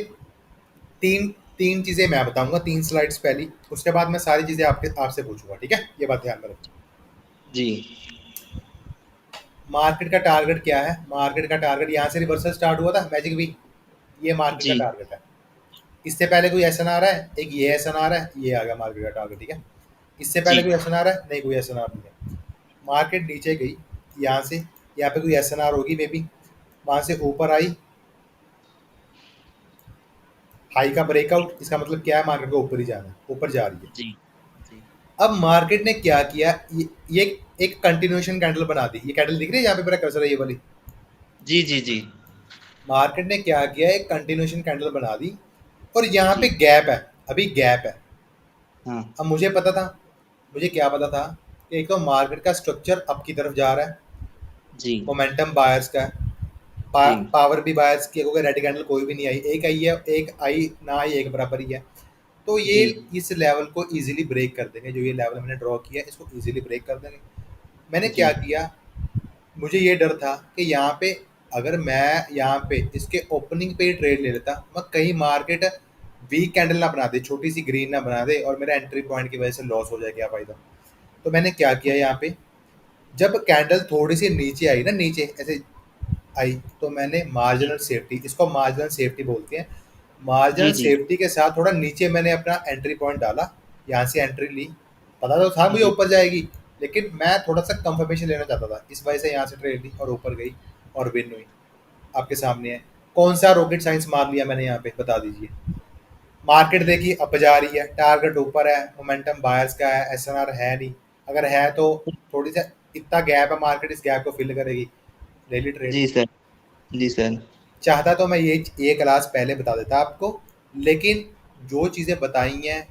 तीन तीन चीज़ें मैं बताऊंगा, 3 स्लाइड्स पहली, उसके बाद मैं सारी चीज़ें आपके आपसे पूछूंगा। ठीक है, ये बात ध्यान में रखना। जी मार्केट का टारगेट क्या है, मार्केट का टारगेट यहाँ से रिवर्सल स्टार्ट हुआ था मैजिक वीक, ये मार्केट का जी टारगेट है। इससे पहले कोई एस एन आ रहा है, एक ये एस एन आ रहा है, ये आ गया मार्केट का टारगेट। ठीक है, इससे जी पहले कोई एस एन आ रहा है, नहीं कोई एस एन आर नहीं है। मार्केट नीचे गई यहाँ से, यहाँ पे कोई एस एन आर होगी मे बी, वहाँ से ऊपर आई, हाई का ब्रेकआउट, इसका मतलब क्या है, मार्केट को ऊपर ही जाना है, ऊपर जा रही है। जी जी अब मार्केट ने क्या किया, ये एक कंटिन्यूएशन कैंडल बना दी। ये कैंडल दिख रही है यहाँ पे मेरा कर्सर है, ये वाली। जी जी जी मार्केट ने क्या किया, एक कंटिन्यूएशन कैंडल बना दी, और यहाँ पे जी गैप है, अभी गैप है। हाँ अब मुझे पता था, मुझे क्या पता था कि एक तो मार्केट का स्ट्रक्चर अप की तरफ जा रहा है, जी मोमेंटम बायर्स का है, जी पावर भी बायर्स की है, क्योंकि रेड कैंडल कोई भी नहीं आई, एक आई है, एक आई ना आई, एक बराबर ही है। तो ये जी इस लेवल को इजीली ब्रेक कर देंगे, जो ये लेवल मैंने ड्रॉ किया है इसको इजीली ब्रेक कर देंगे। मैंने जी क्या किया, मुझे ये डर था कि यहाँ पे अगर मैं यहाँ पे इसके ओपनिंग पे ही ट्रेड ले लेता, मैं कहीं मार्केट वीक कैंडल ना बना दे, छोटी सी ग्रीन ना बना दे, और मेरा एंट्री पॉइंट की वजह से लॉस हो जाए, क्या फायदा। तो मैंने क्या किया, यहाँ पे जब कैंडल थोड़ी सी नीचे आई ना, नीचे ऐसे आई, तो मैंने मार्जिनल सेफ्टी, इसको मार्जिनल सेफ्टी बोलते हैं, जी मार्जिनल जी सेफ्टी के साथ थोड़ा नीचे मैंने अपना एंट्री पॉइंट डाला, यहाँ से एंट्री ली। पता तो था मुझे जी ऊपर जाएगी, लेकिन मैं थोड़ा सा कंफर्मेशन लेना चाहता था, इस वजह से यहाँ से ट्रेड ली और ऊपर गई और विन हुई। आपके सामने है, कौन सा रॉकेट साइंस मार लिया मैंने यहाँ पे, बता दीजिए। मार्केट देखिए अप जा रही है, टारगेट ऊपर है, मोमेंटम बायर्स का है, एस एन आर है नहीं, अगर है तो थोड़ी सा इतना गैप है, मार्केट इस गैप को फिल करेगी, ले ली ट्रेड। जी सर। जी सर। चाहता तो मैं ये क्लास पहले बता देता आपको, लेकिन जो चीज़ें बताई हैं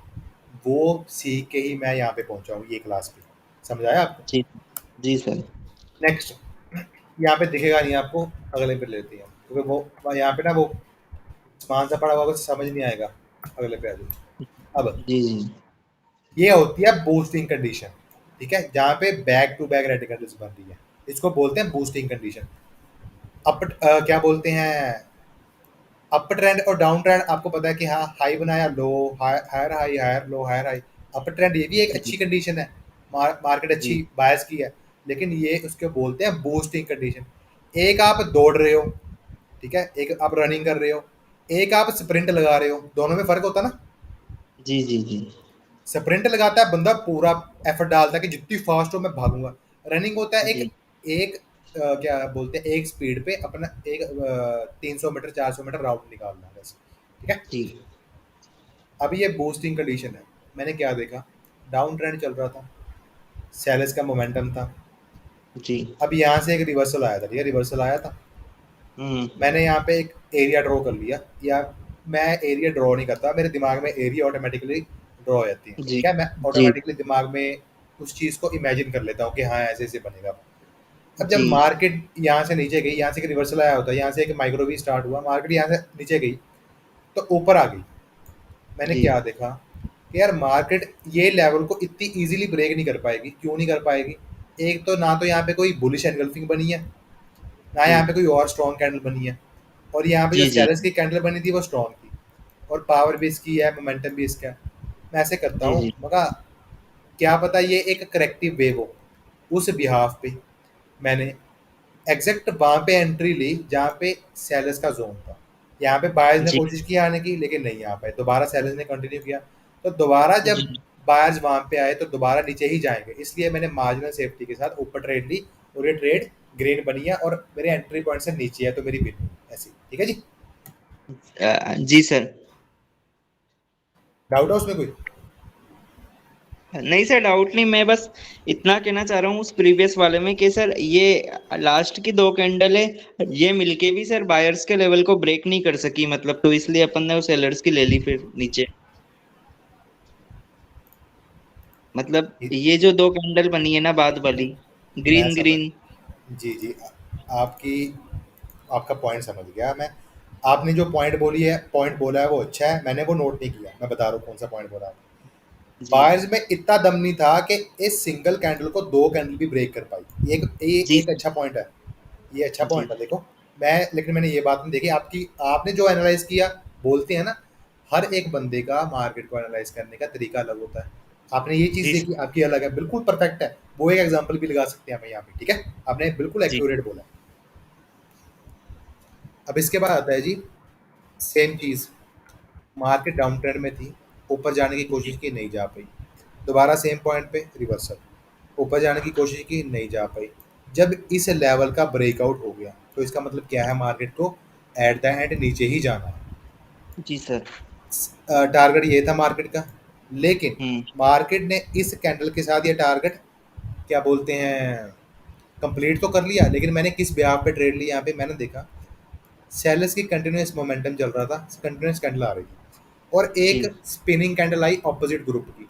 वो सीख के ही मैं यहाँ पे पहुँचा हूँ, ये क्लास पे। समझ आया आपको। जी जी सर। नेक्स्ट, यहाँ पे दिखेगा नहीं आपको, अगले पे लेते हैं, क्योंकि वो यहाँ पे ना वो सामान सा पड़ा हुआ कुछ समझ नहीं आएगा। अगले पे आ जाओ। अब जी जी ये होती है बूस्टिंग कंडीशन। ठीक है, जहाँ पे back to back red candles बन रही है, इसको बोलते हैं बूस्टिंग कंडीशन। क्या बोलते हैं, अप ट्रेंड और डाउन ट्रेंड आपको पता है कि हाँ, हाई बनाया low, higher high, higher low, higher high. Up trend ये भी एक जी अच्छी कंडीशन है, मार्केट अच्छी जी बायस की है। लेकिन ये उसको बोलते हैं बूस्टिंग कंडीशन। एक आप दौड़ रहे हो, ठीक है, एक आप रनिंग कर रहे हो, एक आप स्प्रिंट लगा रहे हो, दोनों में फर्क होता है ना। जी जी जी स्प्रिंट लगाता है बंदा, पूरा एफर्ट डालता है कि जितनी फास्ट हो मैं भागूंगा। रनिंग होता है एक जी एक क्या बोलते हैं, एक स्पीड पे अपना एक 300 मीटर 400 मीटर राउंड निकालना है बस, ठीक है। जी अभी ये बूस्टिंग कंडीशन है। मैंने क्या देखा, डाउन ट्रेंड चल रहा था, सेलेस का मोमेंटम था। जी। अब यहाँ से एक रिवर्सल आया था, ठीक है, रिवर्सल आया था। हम्म। मैंने यहाँ पे एक एरिया ड्रॉ कर लिया, या मैं एरिया ड्रॉ नहीं करता, मेरे दिमाग में एरिया ऑटोमेटिकली ड्रॉ हो जाती है, जी ठीक है। मैं जी ऑटोमेटिकली दिमाग में उस चीज़ को इमेजिन कर लेता हूँ कि हाँ ऐसे ऐसे बनेगा। अब जब जी मार्केट यहाँ से नीचे गई, यहाँ से एक रिवर्सल आया होता है, यहाँ से एक माइक्रोवी स्टार्ट हुआ, मार्केट यहाँ से नीचे गई तो ऊपर आ गई। मैंने जी क्या देखा कि यार मार्केट ये लेवल को इतनी इजीली ब्रेक नहीं कर पाएगी। क्यों नहीं कर पाएगी? एक तो ना तो यहाँ पे कोई बुलिश एनगल्फिंग बनी है, ना जी यहाँ पे कोई और स्ट्रॉन्ग कैंडल बनी है, और यहाँ पे जो जी जी सेलर्स की कैंडल बनी थी वो स्ट्रॉन्ग थी, और पावर भी इसकी है, मोमेंटम भी इसका है। मैं ऐसे करता जी हूँ, जी मगर क्या पता ये एक करेक्टिव वेव हो। उस बिहाफ पे मैंने एग्जैक्ट वहाँ पे एंट्री ली जहाँ पे सेलर्स का जोन था। यहाँ पे बायर्स ने जी कोशिश की आने की, लेकिन नहीं आ पाए, दोबारा सेलर्स ने कंटिन्यू किया। तो दोबारा जब जी बायर्स वहाँ पे आए तो दोबारा नीचे ही जाएंगे, इसलिए मैंने मार्जिनल सेफ्टी के साथ ऊपर ट्रेड ली, और ये ट्रेड ग्रीन बनी है और मेरे एंट्री पॉइंट से नीचे है, तो मेरी विन हुई ऐसी, ठीक है जी। जी सर। डाउट है उसमें कोई? नहीं सर, डाउट नहीं, मैं बस इतना कहना चाह रहा हूँ उस प्रीवियस वाले में कि सर ये लास्ट की दो कैंडल है, ये मिलके भी सर बायर्स के लेवल को ब्रेक नहीं कर सकी, मतलब तो इसलिए अपन ने वो सेलर्स की ले ली फिर नीचे। मतलब ये- ये जो दो कैंडल बनी है ना बाद वाली, मैं ग्रीन समझ, ग्रीन। जी जी, आपकी आपका पॉइंट समझ गया मैं। आपने जो पॉइंट बोला है वो अच्छा है, मैंने वो नोट नहीं किया, मैं बता रहा हूँ कौन सा पॉइंट बोला आपने। जी बायर्स में इतना दम नहीं था कि इस सिंगल कैंडल को दो कैंडल भी ब्रेक कर पाई। जी एक अच्छा पॉइंट है, ये अच्छा जी पॉइंट है देखो। मैं लेकिन मैंने ये बात नहीं देखी आपकी, आपने जो एनालाइज किया, बोलते हैं ना, हर एक बंदे का मार्केट को एनालाइज करने का तरीका अलग होता है। आपने ये चीज़ जी देखी, आपकी अलग है, बिल्कुल परफेक्ट है। वो एक एग्जांपल भी लगा सकते हैं हमें यहाँ पे, ठीक है। आपने बिल्कुल जी एक्यूरेट बोला। अब इसके बाद आता है जी, सेम चीज़, मार्केट डाउन ट्रेंड में थी, ऊपर जाने की जी कोशिश की, नहीं जा पाई। दोबारा सेम पॉइंट पे रिवर्सल, ऊपर जाने की कोशिश की, नहीं जा पाई। जब इस लेवल का ब्रेकआउट हो गया तो इसका मतलब क्या है, मार्केट को एट द एंड नीचे ही जाना है। जी सर। टारगेट ये था मार्केट का, लेकिन हम्म। मार्केट ने इस कैंडल के साथ ये टारगेट क्या बोलते हैं कंप्लीट तो कर लिया। लेकिन मैंने किस ब्याह पे ट्रेड लिया, यहाँ पे मैंने देखा सेलर्स की कंटिन्यूस मोमेंटम चल रहा था, कंटिन्यूस कैंडल आ रही थी, और जी एक स्पिनिंग कैंडल आई ऑपोजिट ग्रुप की।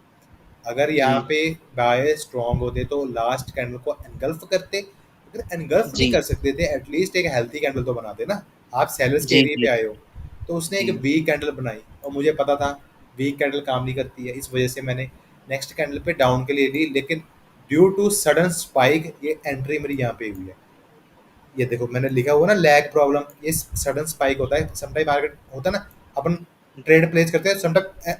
अगर जी यहाँ पे बाय स्ट्रांग होते तो लास्ट कैंडल को एनगल्फ करते, अगर एनगल्फ नहीं जी कर सकते थे एटलीस्ट एक हेल्थी कैंडल तो बनाते ना। आप सेलर्स के जी एरिया पे जी आए हो, तो उसने एक जी वीक कैंडल बनाई, और मुझे पता था वीक कैंडल काम नहीं करती है, इस वजह से मैंने नेक्स्ट कैंडल पे डाउन के लिए ली। लेकिन ड्यू टू सडन स्पाइक ये एंट्री मेरी यहाँ पे हुई है। ये देखो मैंने लिखा हुआ ना, लैग प्रॉब्लम, ये सडन स्पाइक होता है समटाइम, मार्केट होता है ना, अपन ट्रेड प्लेस करते हैं समटाइम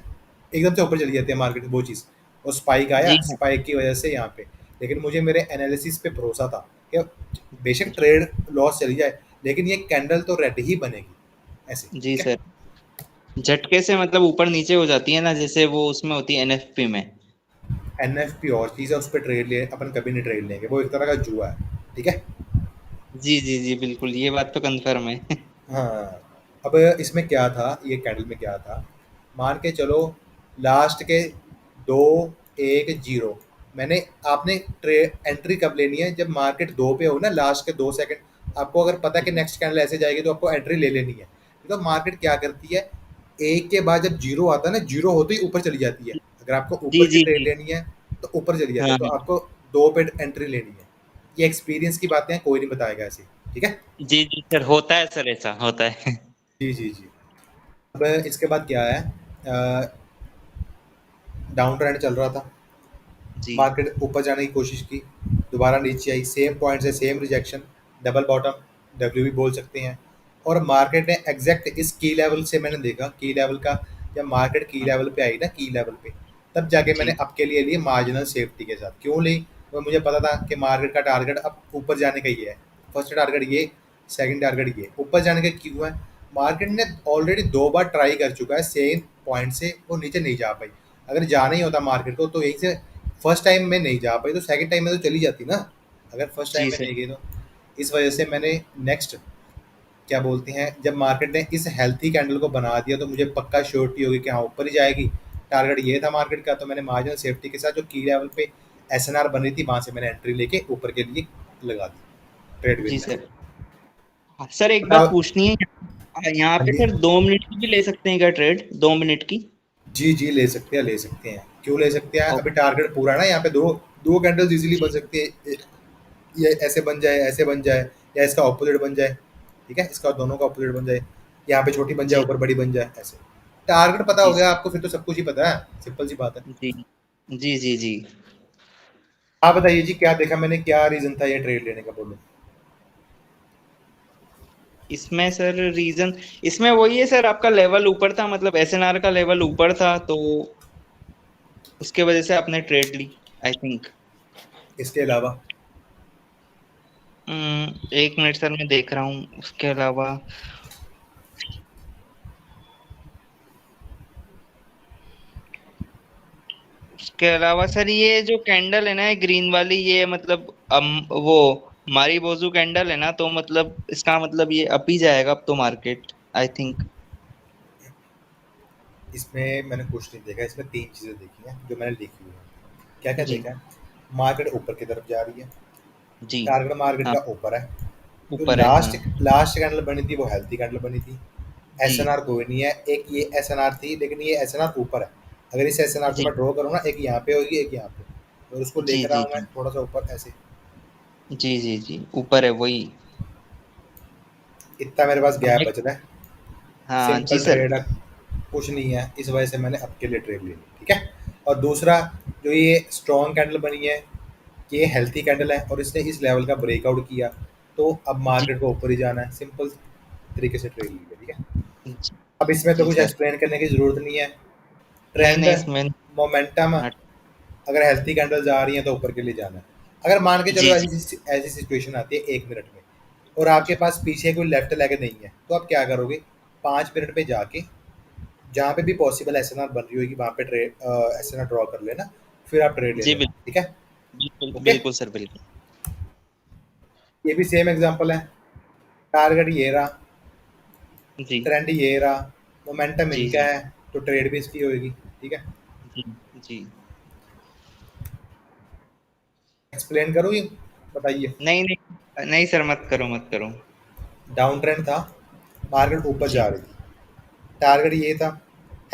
एकदम से ऊपर चली जाती है मार्केट, वो चीज़, और स्पाइक आया, जी हाँ। स्पाइक की वजह से यहाँ पे। लेकिन मुझे मेरे एनालिसिस पे भरोसा था कि बेशक जी ट्रेड लॉस चली जाए, लेकिन ये कैंडल तो रेड ही बनेगी ऐसे, जी ठीक है। सर, झटके से मतलब ऊपर नीचे हो जाती है ना, जैसे वो उसमें होती है एनएफपी में। एनएफपी और चीज़ है, उस पर ट्रेड ले अपन कभी नहीं ट्रेड लेंगे, वो एक तरह का जुआ है, ठीक है। जी जी जी बिल्कुल, ये बात तो कंफर्म है। हाँ, अब इसमें क्या था, ये कैंडल में क्या था, मान के चलो लास्ट के 2-1-0, मैंने आपने ट्रे एंट्री कब लेनी है, जब मार्केट 2 पे हो ना, लास्ट के 2 सेकंड आपको अगर पता है कि नेक्स्ट कैंडल ऐसे जाएगी तो आपको एंट्री ले लेनी है। तो मार्केट क्या करती है, एक के बाद जब जीरो आता है ना, जीरो होते ही ऊपर चली जाती है। अगर आपको जी ऊपर की जी ट्रेड जी लेनी है तो ऊपर चली जाती है, हाँ तो आपको 2 पे एंट्री लेनी है। ये एक्सपीरियंस की बातें हैं, कोई नहीं बताएगा ऐसे, ठीक है। जी जी सर, होता है सर, ऐसा होता है। जी जी जी। अब इसके बाद क्या है, डाउन ट्रेंड चल रहा था, जी मार्केट ऊपर जाने की कोशिश की, दोबारा नीचे आई, सेम पॉइंट से same rejection, double bottom, W भी बोल सकते हैं। और मार्केट ने एग्जैक्ट इस की लेवल से मैंने देखा, की लेवल का जब मार्केट की हाँ, लेवल पे आई ना, की लेवल पे, तब जाके मैंने जी, आपके लिए लिए मार्जिनल सेफ्टी के साथ। क्यों ली? तो मुझे पता था कि मार्केट का टारगेट अब ऊपर जाने का ही है। फर्स्ट टारगेट ये, सेकंड टारगेट ये, ऊपर जाने का क्यों है? मार्केट ने ऑलरेडी 2 बार ट्राई कर चुका है सेम पॉइंट से, वो नीचे नहीं जा पाई। अगर जाना ही होता मार्केट को तो यहीं से फर्स्ट टाइम में नहीं जा पाई, तो सेकंड टाइम में तो चली जाती ना, अगर फर्स्ट टाइम जी में सर, नहीं गई तो। इस वजह से मैंने नेक्स्ट क्या बोलते हैं, जब मार्केट ने इस हेल्थी कैंडल को बना दिया तो मुझे पक्का श्योरिटी होगी कि हाँ ऊपर ही जाएगी। टारगेट ये था मार्केट का, तो मैंने मार्जिनल सेफ्टी के साथ जो की लेवल पे एसएनआर बनी थी वहां से मैंने एंट्री लेके ऊपर के लिए लगा दी ट्रेड विन जी में। सर। हाँ, सर एक बात बताओ। पूछनी है, यहाँ हाँ पे जी। सर 2 मिनट की भी ले सकते हैं क्या ट्रेड, 2 मिनट की? जी जी ले सकते हैं, ले सकते हैं, क्यों ले सकते हैं, ओ, अभी टारगेट पूरा है ना यहाँ पे। दो दो कैंडल्स इजीली बन जी, सकती है, ये ऐसे बन जाए, ऐसे बन जाए, या इसका ऑपोजिट बन जाए। ठीक है, इसका दोनों का ऑपोजिट बन जाए, यहाँ पे छोटी बन जाए जी, ऊपर बड़ी बन जाए, ऐसे। टारगेट पता हो जी गया सर, आपको फिर तो सब कुछ ही पता है, सिंपल सी बात है। जी, जी, जी, जी। आप बताइए जी, क्या देखा मैंने, क्या रीजन था ये ट्रेड लेने का, बोलो। इसमें सर रीजन, इसमें वही है सर, आपका लेवल ऊपर था, मतलब एसएनआर का लेवल ऊपर था, तो उसके वजह से आपने ट्रेड ली, आई थिंक। इसके अलावा? 1 मिनट सर, मैं देख रहा हूँ उसके अलावा। उसके अलावा सर ये जो कैंडल है ना, ग्रीन वाली, ये मतलब वो मारी बोजू कैंडल है ना, तो मतलब इसका मतलब ये अप ही जाएगा अब तो मार्केट, आई थिंक। इसमें मैंने कुछ नहीं देखा, इसमें तीन चीज़ें देखी हैं जो मैंने लिखी हुई हैं। क्या क्या जी, देखा है? मार्केट ऊपर की तरफ जा रही है, जी। टारगेट मार्केट हाँ, का ऊपर है, जो ऊपर है, हाँ। लास्ट लास्ट कैंडल बनी थी वो हेल्थी कैंडल बनी थी। जी, एसएनआर कोई नहीं है, एक ये एसएनआर थी, लेकिन ये एसएनआर ऊपर है। अगर इस एसएनआर को जी, मैं ड्रॉ करूँ ना, एक यहाँ पे होगी एक यहाँ पे, और उसको जी, लेकर जी, आऊँ मैं जी, थोड़ा सा ऊपर ऐसे। जी, जी, जी, ऊपर है वही। इतना मेरे पास गैप हमें, बच रहा है, हाँ जी सिंपल सर। ट्रेड है, कुछ नहीं है, इस वजह से मैंने अब के लिए ट्रेड ले ली। ठीक है। और दूसरा, जो ये स्ट्रॉन्ग कैंडल बनी है, ये हेल्थी कैंडल है और इसने इस लेवल का ब्रेकआउट किया, तो अब जी, मार्केट को ऊपर ही जाना है, सिंपल तरीके से ट्रेड ली है। ठीक है। जी, अब इसमें तो जी कुछ सर। एक्सप्लेन करने की ज़रूरत नहीं है। नहीं, ट्रेंड, नहीं, इसमें। मोमेंटम, हाँ, अगर हेल्थी कैंडल्स आ रही हैं तो ऊपर के लिए जाना है। अगर मान के चलो जी, जी, ऐसी ऐसी सिचुएशन आती है 1 मिनट में, और आपके पास पीछे कोई लेफ्ट लेग नहीं है, तो आप क्या करोगे? 5 मिनट पे जाके जहाँ पे भी पॉसिबल एस एन आर बन रही होगी वहाँ पे trade S N R draw कर लेना, फिर आप ट्रेड ले जी, लेना। ठीक है। बिल्कुल, ओके। बिल्कुल सर, बिल्कुल। ये भी सेम एग्जांपल है, टारगेट ये रहा, जी, ट्रेंड ये रहा, मोमेंटम जी, इनका जी, है, तो ट्रेड भी इसकी होगी। ठीक है। जी, जी। एक्सप्लेन करूँ ये, बताइए। नहीं, नहीं, नहीं सर, मत करो, मत करो। डाउन ट्रेंड था, मार्केट ऊपर जी, जा रही थी, टारगेट ये था,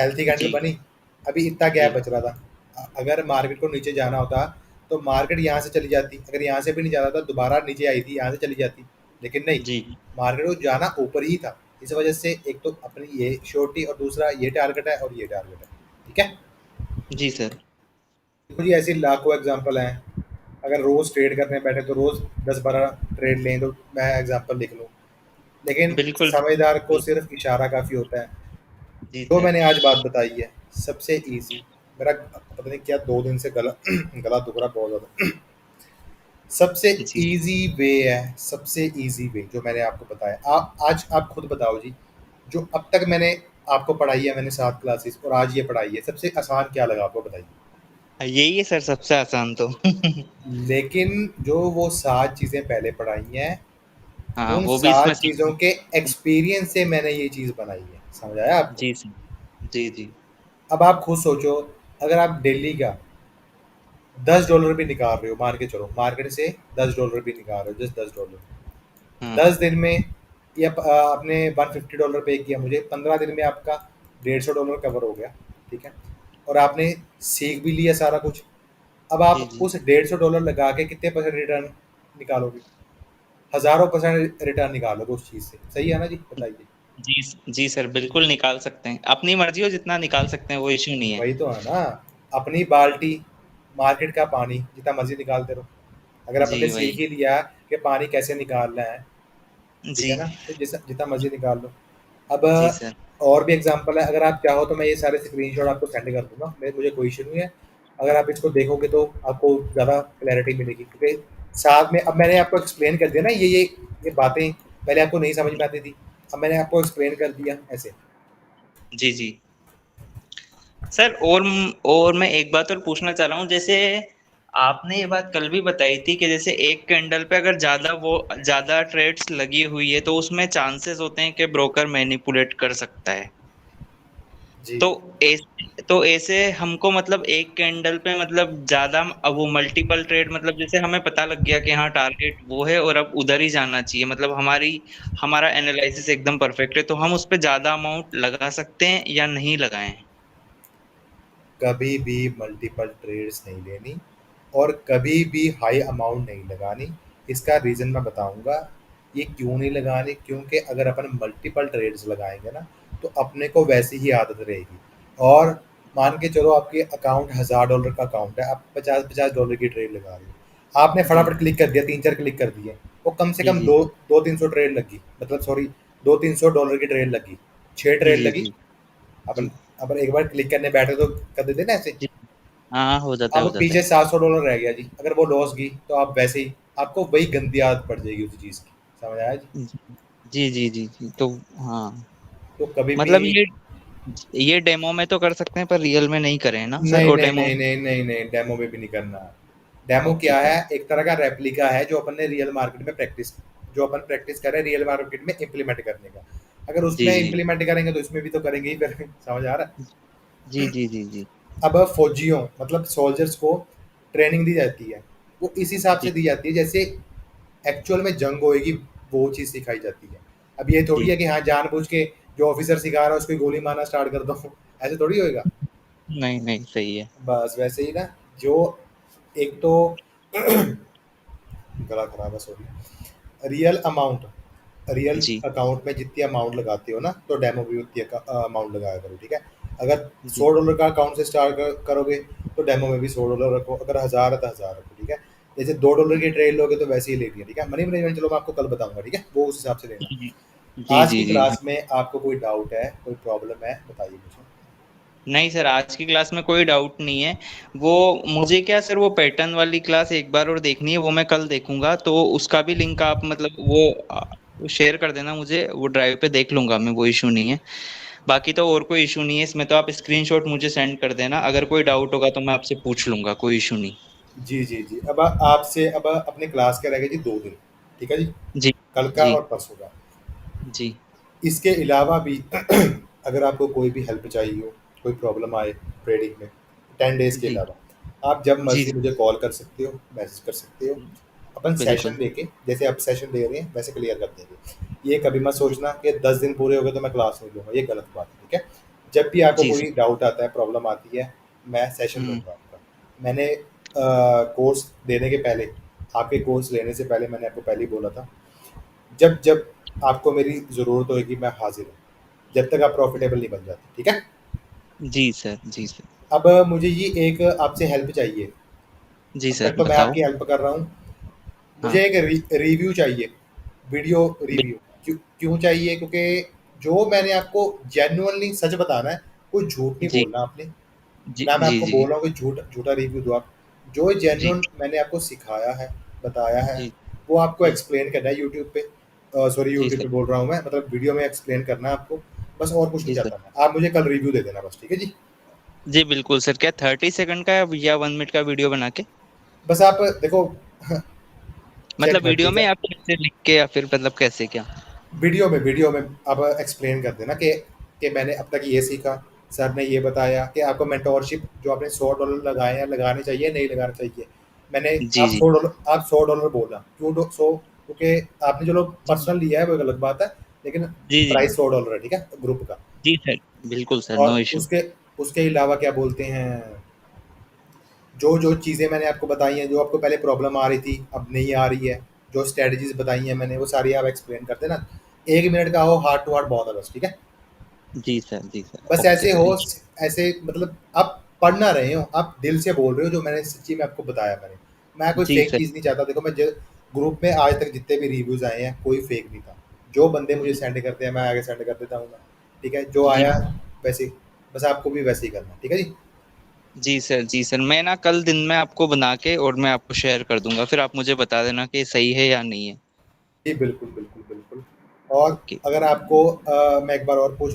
हेल्थी कैंडल जी, बनी, अभी इतना गैप जी, बच रहा था। अगर मार्केट को नीचे जाना होता तो मार्केट यहाँ से चली जाती, अगर यहाँ से भी नहीं जाता था दोबारा नीचे आई थी यहाँ से चली जाती, लेकिन नहीं, जी, मार्केट को जाना ऊपर ही था। इस वजह से एक तो अपनी ये शॉर्टी और दूसरा ये टारगेट है और ये टारगेट है। ठीक है। जी सर। देखो जी, ऐसी लाखों एग्जांपल हैं, अगर रोज़ ट्रेड करने बैठे तो रोज़ 10-12 ट्रेड लें, तो मैं एग्जांपल लिख लूँ, लेकिन बिल्कुल, समझदार को बिल्कुल। सिर्फ इशारा काफ़ी होता है। जी जो सर। मैंने आज बात बताई है, सबसे ईज़ी, मेरा पता नहीं क्या 2 दिन से गला गला दुख रहा बहुत ज़्यादा। सबसे जी, ईज़ी वे है, सबसे ईज़ी वे जो मैंने आपको बताया। आप आज आप खुद बताओ जी, जो अब तक मैंने आपको पढ़ाई है, मैंने 7 क्लासेस और आज ये पढ़ाई है, सबसे आसान क्या लगा आपको, बताइए? यही है सर सबसे आसान तो। लेकिन जो वो 7 चीज़ें पहले पढ़ाई हैं, हाँ, उन वो भी इसमें 7 चीज़ों सीखना। के एक्सपीरियंस से मैंने ये चीज़ बनाई है। समझ आया आपको? जी सर। जी, जी। अब आप खुद सोचो, अगर आप डेली का $10 भी निकाल रहे हो, मान के चलो मार्केट से $10 भी निकाल रहे हो, जस्ट $10, हाँ, 10 दिन में ये आपने $150 पे किया, मुझे 15 दिन में आपका $150 कवर हो गया। ठीक है। और आपने सीख भी लिया सारा कुछ। अब जी, आप जी। उस $150 लगा के कितने परसेंट रिटर्न निकालोगे? हज़ारों परसेंट रिटर्न निकालोगे उस चीज़ से। सही है ना जी, बताइए। जी, जी सर, बिल्कुल निकाल सकते हैं। अपनी मर्ज़ी हो जितना निकाल सकते हैं, वो इश्यू नहीं है। वही तो है ना, अपनी बाल्टी, मार्केट का पानी जितना मर्जी निकालते रहो। अगर अपन ने जी सीख वही। ही लिया कि पानी कैसे निकालना है, ठीक है जी। ना, तो जिस जितना मर्जी निकाल लो। अब जी सर। और भी एग्जांपल है, अगर आप चाहो तो मैं ये सारे स्क्रीनशॉट आपको सेंड कर दूंगा, मुझे कोई इशू नहीं है। अगर आप इसको देखोगे तो आपको ज़्यादा क्लैरिटी मिलेगी, क्योंकि साथ में अब मैंने आपको एक्सप्लेन कर दिया ना, ये बातें पहले आपको नहीं समझ में आती थी, अब मैंने आपको एक्सप्लेन कर दिया ऐसे। जी जी सर, और मैं एक बात और पूछना चाह रहा हूँ, जैसे आपने ये बात कल भी बताई थी कि जैसे एक कैंडल पे अगर ज्यादा ट्रेड्स लगी हुई है तो उसमें चांसेस होते हैं कि ब्रोकर मैनिपुलेट कर सकता है। जी। तो ऐसे हमको मतलब एक कैंडल पे मतलब ज्यादा, अब वो मल्टीपल ट्रेड, मतलब जैसे हमें पता लग गया कि हाँ टारगेट वो है और अब उधर ही जाना चाहिए, मतलब हमारा एनालिसिस एकदम परफेक्ट है, तो हम उस पे ज्यादा अमाउंट लगा सकते हैं या नहीं लगाएं? कभी भी मल्टीपल ट्रेड्स नहीं लेनी और कभी भी हाई अमाउंट नहीं लगानी। इसका रीज़न मैं बताऊंगा, ये क्यों नहीं लगानी, क्योंकि अगर अपन मल्टीपल ट्रेड्स लगाएंगे ना, तो अपने को वैसी ही आदत रहेगी। और मान के चलो आपके अकाउंट $1000 का अकाउंट है, आप 50-50 डॉलर की ट्रेड लगा रहे हो, आपने जी फटाफट क्लिक कर दिया, 3-4 क्लिक कर दिए, वो कम से जी कम जी दो 200-300 ट्रेड लगी, मतलब सॉरी, 200-300 डॉलर की ट्रेड लगी, 6 ट्रेड जी लगी। जी अपन जी अपन एक बार क्लिक करने बैठे तो कर देते ना ऐसे। जी। हाँ, हो जाता है, अब हो जाता पीछे है। $700 रह गया जी, अगर वो लॉस गई तो आप वैसे ही, आपको वही गंदी आदत पड़ जाएगी उसी चीज़ की। समझ आया जी? जी जी जी जी। तो हाँ, तो कभी भी मतलब ये डेमो में तो कर सकते हैं पर रियल में नहीं करें ना सर, नहीं और नहीं डेमो। नहीं नहीं नहीं नहीं, डेमो में भी नहीं करना। डेमो ओके क्या सर। है, एक तरह का रेप्लिका है जो अपन ने रियल मार्केट में प्रैक्टिस, जो अपन प्रैक्टिस कर रहे हैं रियल मार्केट में इम्प्लीमेंट करने का। अगर जी उसमें जी इम्प्लीमेंट करेंगे तो इसमें भी तो करेंगे ही फिर। समझ आ रहा है? जी जी जी जी अब फौजियों मतलब सोल्जर्स को ट्रेनिंग दी जाती है, वो इस हिसाब से जी दी जाती है जैसे एक्चुअल में जंग होएगी, वो चीज़ सिखाई जाती है। अब ये थोड़ी जी। है कि हाँ जानबूझ के जो ऑफिसर सिखा रहा है उसको ही गोली मारना स्टार्ट कर दो, ऐसे थोड़ी होएगा। नहीं नहीं, सही है। बस वैसे ही ना, जो एक तो गला खराब है सॉरी, रियल अमाउंट, रियल जी अकाउंट में जितनी अमाउंट लगाते हो ना, तो डेमो भी उतनी अमाउंट लगाया करो, ठीक है। अगर जी $100 का अकाउंट से स्टार्ट करोगे तो डेमो में भी $100 रखो, अगर 1000 है तो 1000 रखो, ठीक है। जैसे $2 की ट्रेड लोगे तो वैसे ही लेनी है, ठीक है। मनी मैनेजमेंट चलो मैं आपको कल बताऊंगा, ठीक है, वो उस हिसाब से लेना। जी जी आज जी की जी जी। क्लास में आपको कोई डाउट है, कोई प्रॉब्लम है, बताइए मुझे। नहीं सर, आज की क्लास में कोई डाउट नहीं है। वो मुझे क्या सर, वो पैटर्न वाली क्लास एक बार और देखनी है, वो मैं कल देखूंगा, तो उसका भी लिंक आप मतलब वो शेयर कर देना मुझे, वो ड्राइव पे देख लूंगा मैं, वो इशू नहीं है। बाकी तो और कोई इशू नहीं है इसमें, तो आप स्क्रीनशॉट मुझे सेंड कर देना, अगर कोई डाउट होगा तो मैं आपसे पूछ लूंगा, कोई इशू नहीं। जी जी जी। अब आपसे अब अपने क्लास के रह गए जी 2 दिन, ठीक है जी, जी कल का जी और परसों का। जी इसके अलावा भी अगर आपको कोई भी हेल्प चाहिए हो, कोई प्रॉब्लम आए ट्रेडिंग में, 10 डेज़ के जी अलावा आप जब जी मर्जी मुझे कॉल कर सकते हो, मैसेज कर सकते हो। अपन सेशन बिल्कुल। लेके, जैसे आप सेशन दे रहे हैं वैसे क्लियर कर देंगे। ये कभी मत जी सोचना कि 10 दिन पूरे हो गए तो मैं क्लास नहीं लूँगा, ये गलत बात है, ठीक है। जब भी आपको जी सर। कोई डाउट आता है, प्रॉब्लम आती है, मैं सेशन हम्म। लूँगा आपका। मैंने कोर्स देने के पहले, आपके कोर्स लेने से पहले मैंने आपको पहले ही बोला था, जब जब आपको मेरी ज़रूरत होगी मैं हाजिर हूँ, जब तक आप प्रॉफिटेबल नहीं बन जाते, ठीक है। जी सर। जी सर। अब मुझे ये एक आपसे हेल्प चाहिए। जी अब सर, तक तो मैं बताओ। आपकी हेल्प कर रहा हूँ, मुझे हाँ। एक रिव्यू चाहिए, वीडियो बि- रिव्यू। क्यों क्यों चाहिए, क्योंकि जो मैंने आपको जेन्युइनली सच बताना है, कोई झूठ नहीं जी बोलना आपने। जी ना मैं जी आपको जी बोल रहा हूँ कि झूठा रिव्यू दो आप। जो जी जेन्युइन मैंने आपको सिखाया है, बताया है, जी वो आपको जी एक्सप्लेन करना है यूट्यूब पे। सॉरी, जी यूट्यूब सर। पे बोल रहा हूँ मैं, मतलब वीडियो में एक्सप्लेन करना है आपको, बस और कुछ नहीं जी सर। चाहता मैं। आप मुझे कल रिव्यू दे देना बस, ठीक है जी। जी बिल्कुल सर, क्या 30 सेकंड का या 1 मिनट का वीडियो बना के, बस आप देखो, मतलब चेक वीडियो 30 में या फिर ऐसे लिख के, या फिर मतलब कैसे क्या? वीडियो में आप एक्सप्लेन कर देना कि मैंने अब तक ये सीखा, सर ने ये बताया कि आपको मेंटोरशिप जो आपने $100 लगाए हैं लगाने चाहिए नहीं लगाने चाहिए। मैंने जी जी आप $100 बोला क्यों, 100, क्योंकि आपने जो लोग जी पर्सनल लिया है वो एक अलग बात है, लेकिन जी जी प्राइस $100 है, ठीक है, ग्रुप का। जी सर, बिल्कुल सर, नो और इशू। उसके उसके अलावा क्या बोलते हैं, जो जो चीज़ें मैंने आपको बताई हैं, जो आपको पहले प्रॉब्लम आ रही थी अब नहीं आ रही है, जो स्ट्रेटजीज बताई हैं मैंने, वो सारी आप एक्सप्लेन करते ना। 1 मिनट का हो, हार्ट टू हार्ट बहुत है बस, ठीक है। जी सर, बस ओके ऐसे सर। हो, ऐसे मतलब आप पढ़ ना रहे हो, आप दिल से बोल रहे हो जो मैंने सच्ची में आपको बताया मैंने, मैं कोई जी फेक सर। चीज़ नहीं चाहता। देखो मैं ग्रुप में आज तक जितने भी रिव्यूज़ आए हैं कोई फेक नहीं था। जो बंदे मुझे सेंड करते हैं मैं आगे सेंड कर देता हूँ। ठीक है, जो जी आया वैसे ही, बस आपको भी वैसे ही करना है। ठीक है जी। जी सर, जी सर, मैं ना कल दिन में आपको बना के और मैं आपको शेयर कर दूंगा, फिर आप मुझे बता देना कि सही है या नहीं है। जी बिल्कुल बिल्कुल बिल्कुल। और ओके। अगर आपको मैं एक बार और पूछ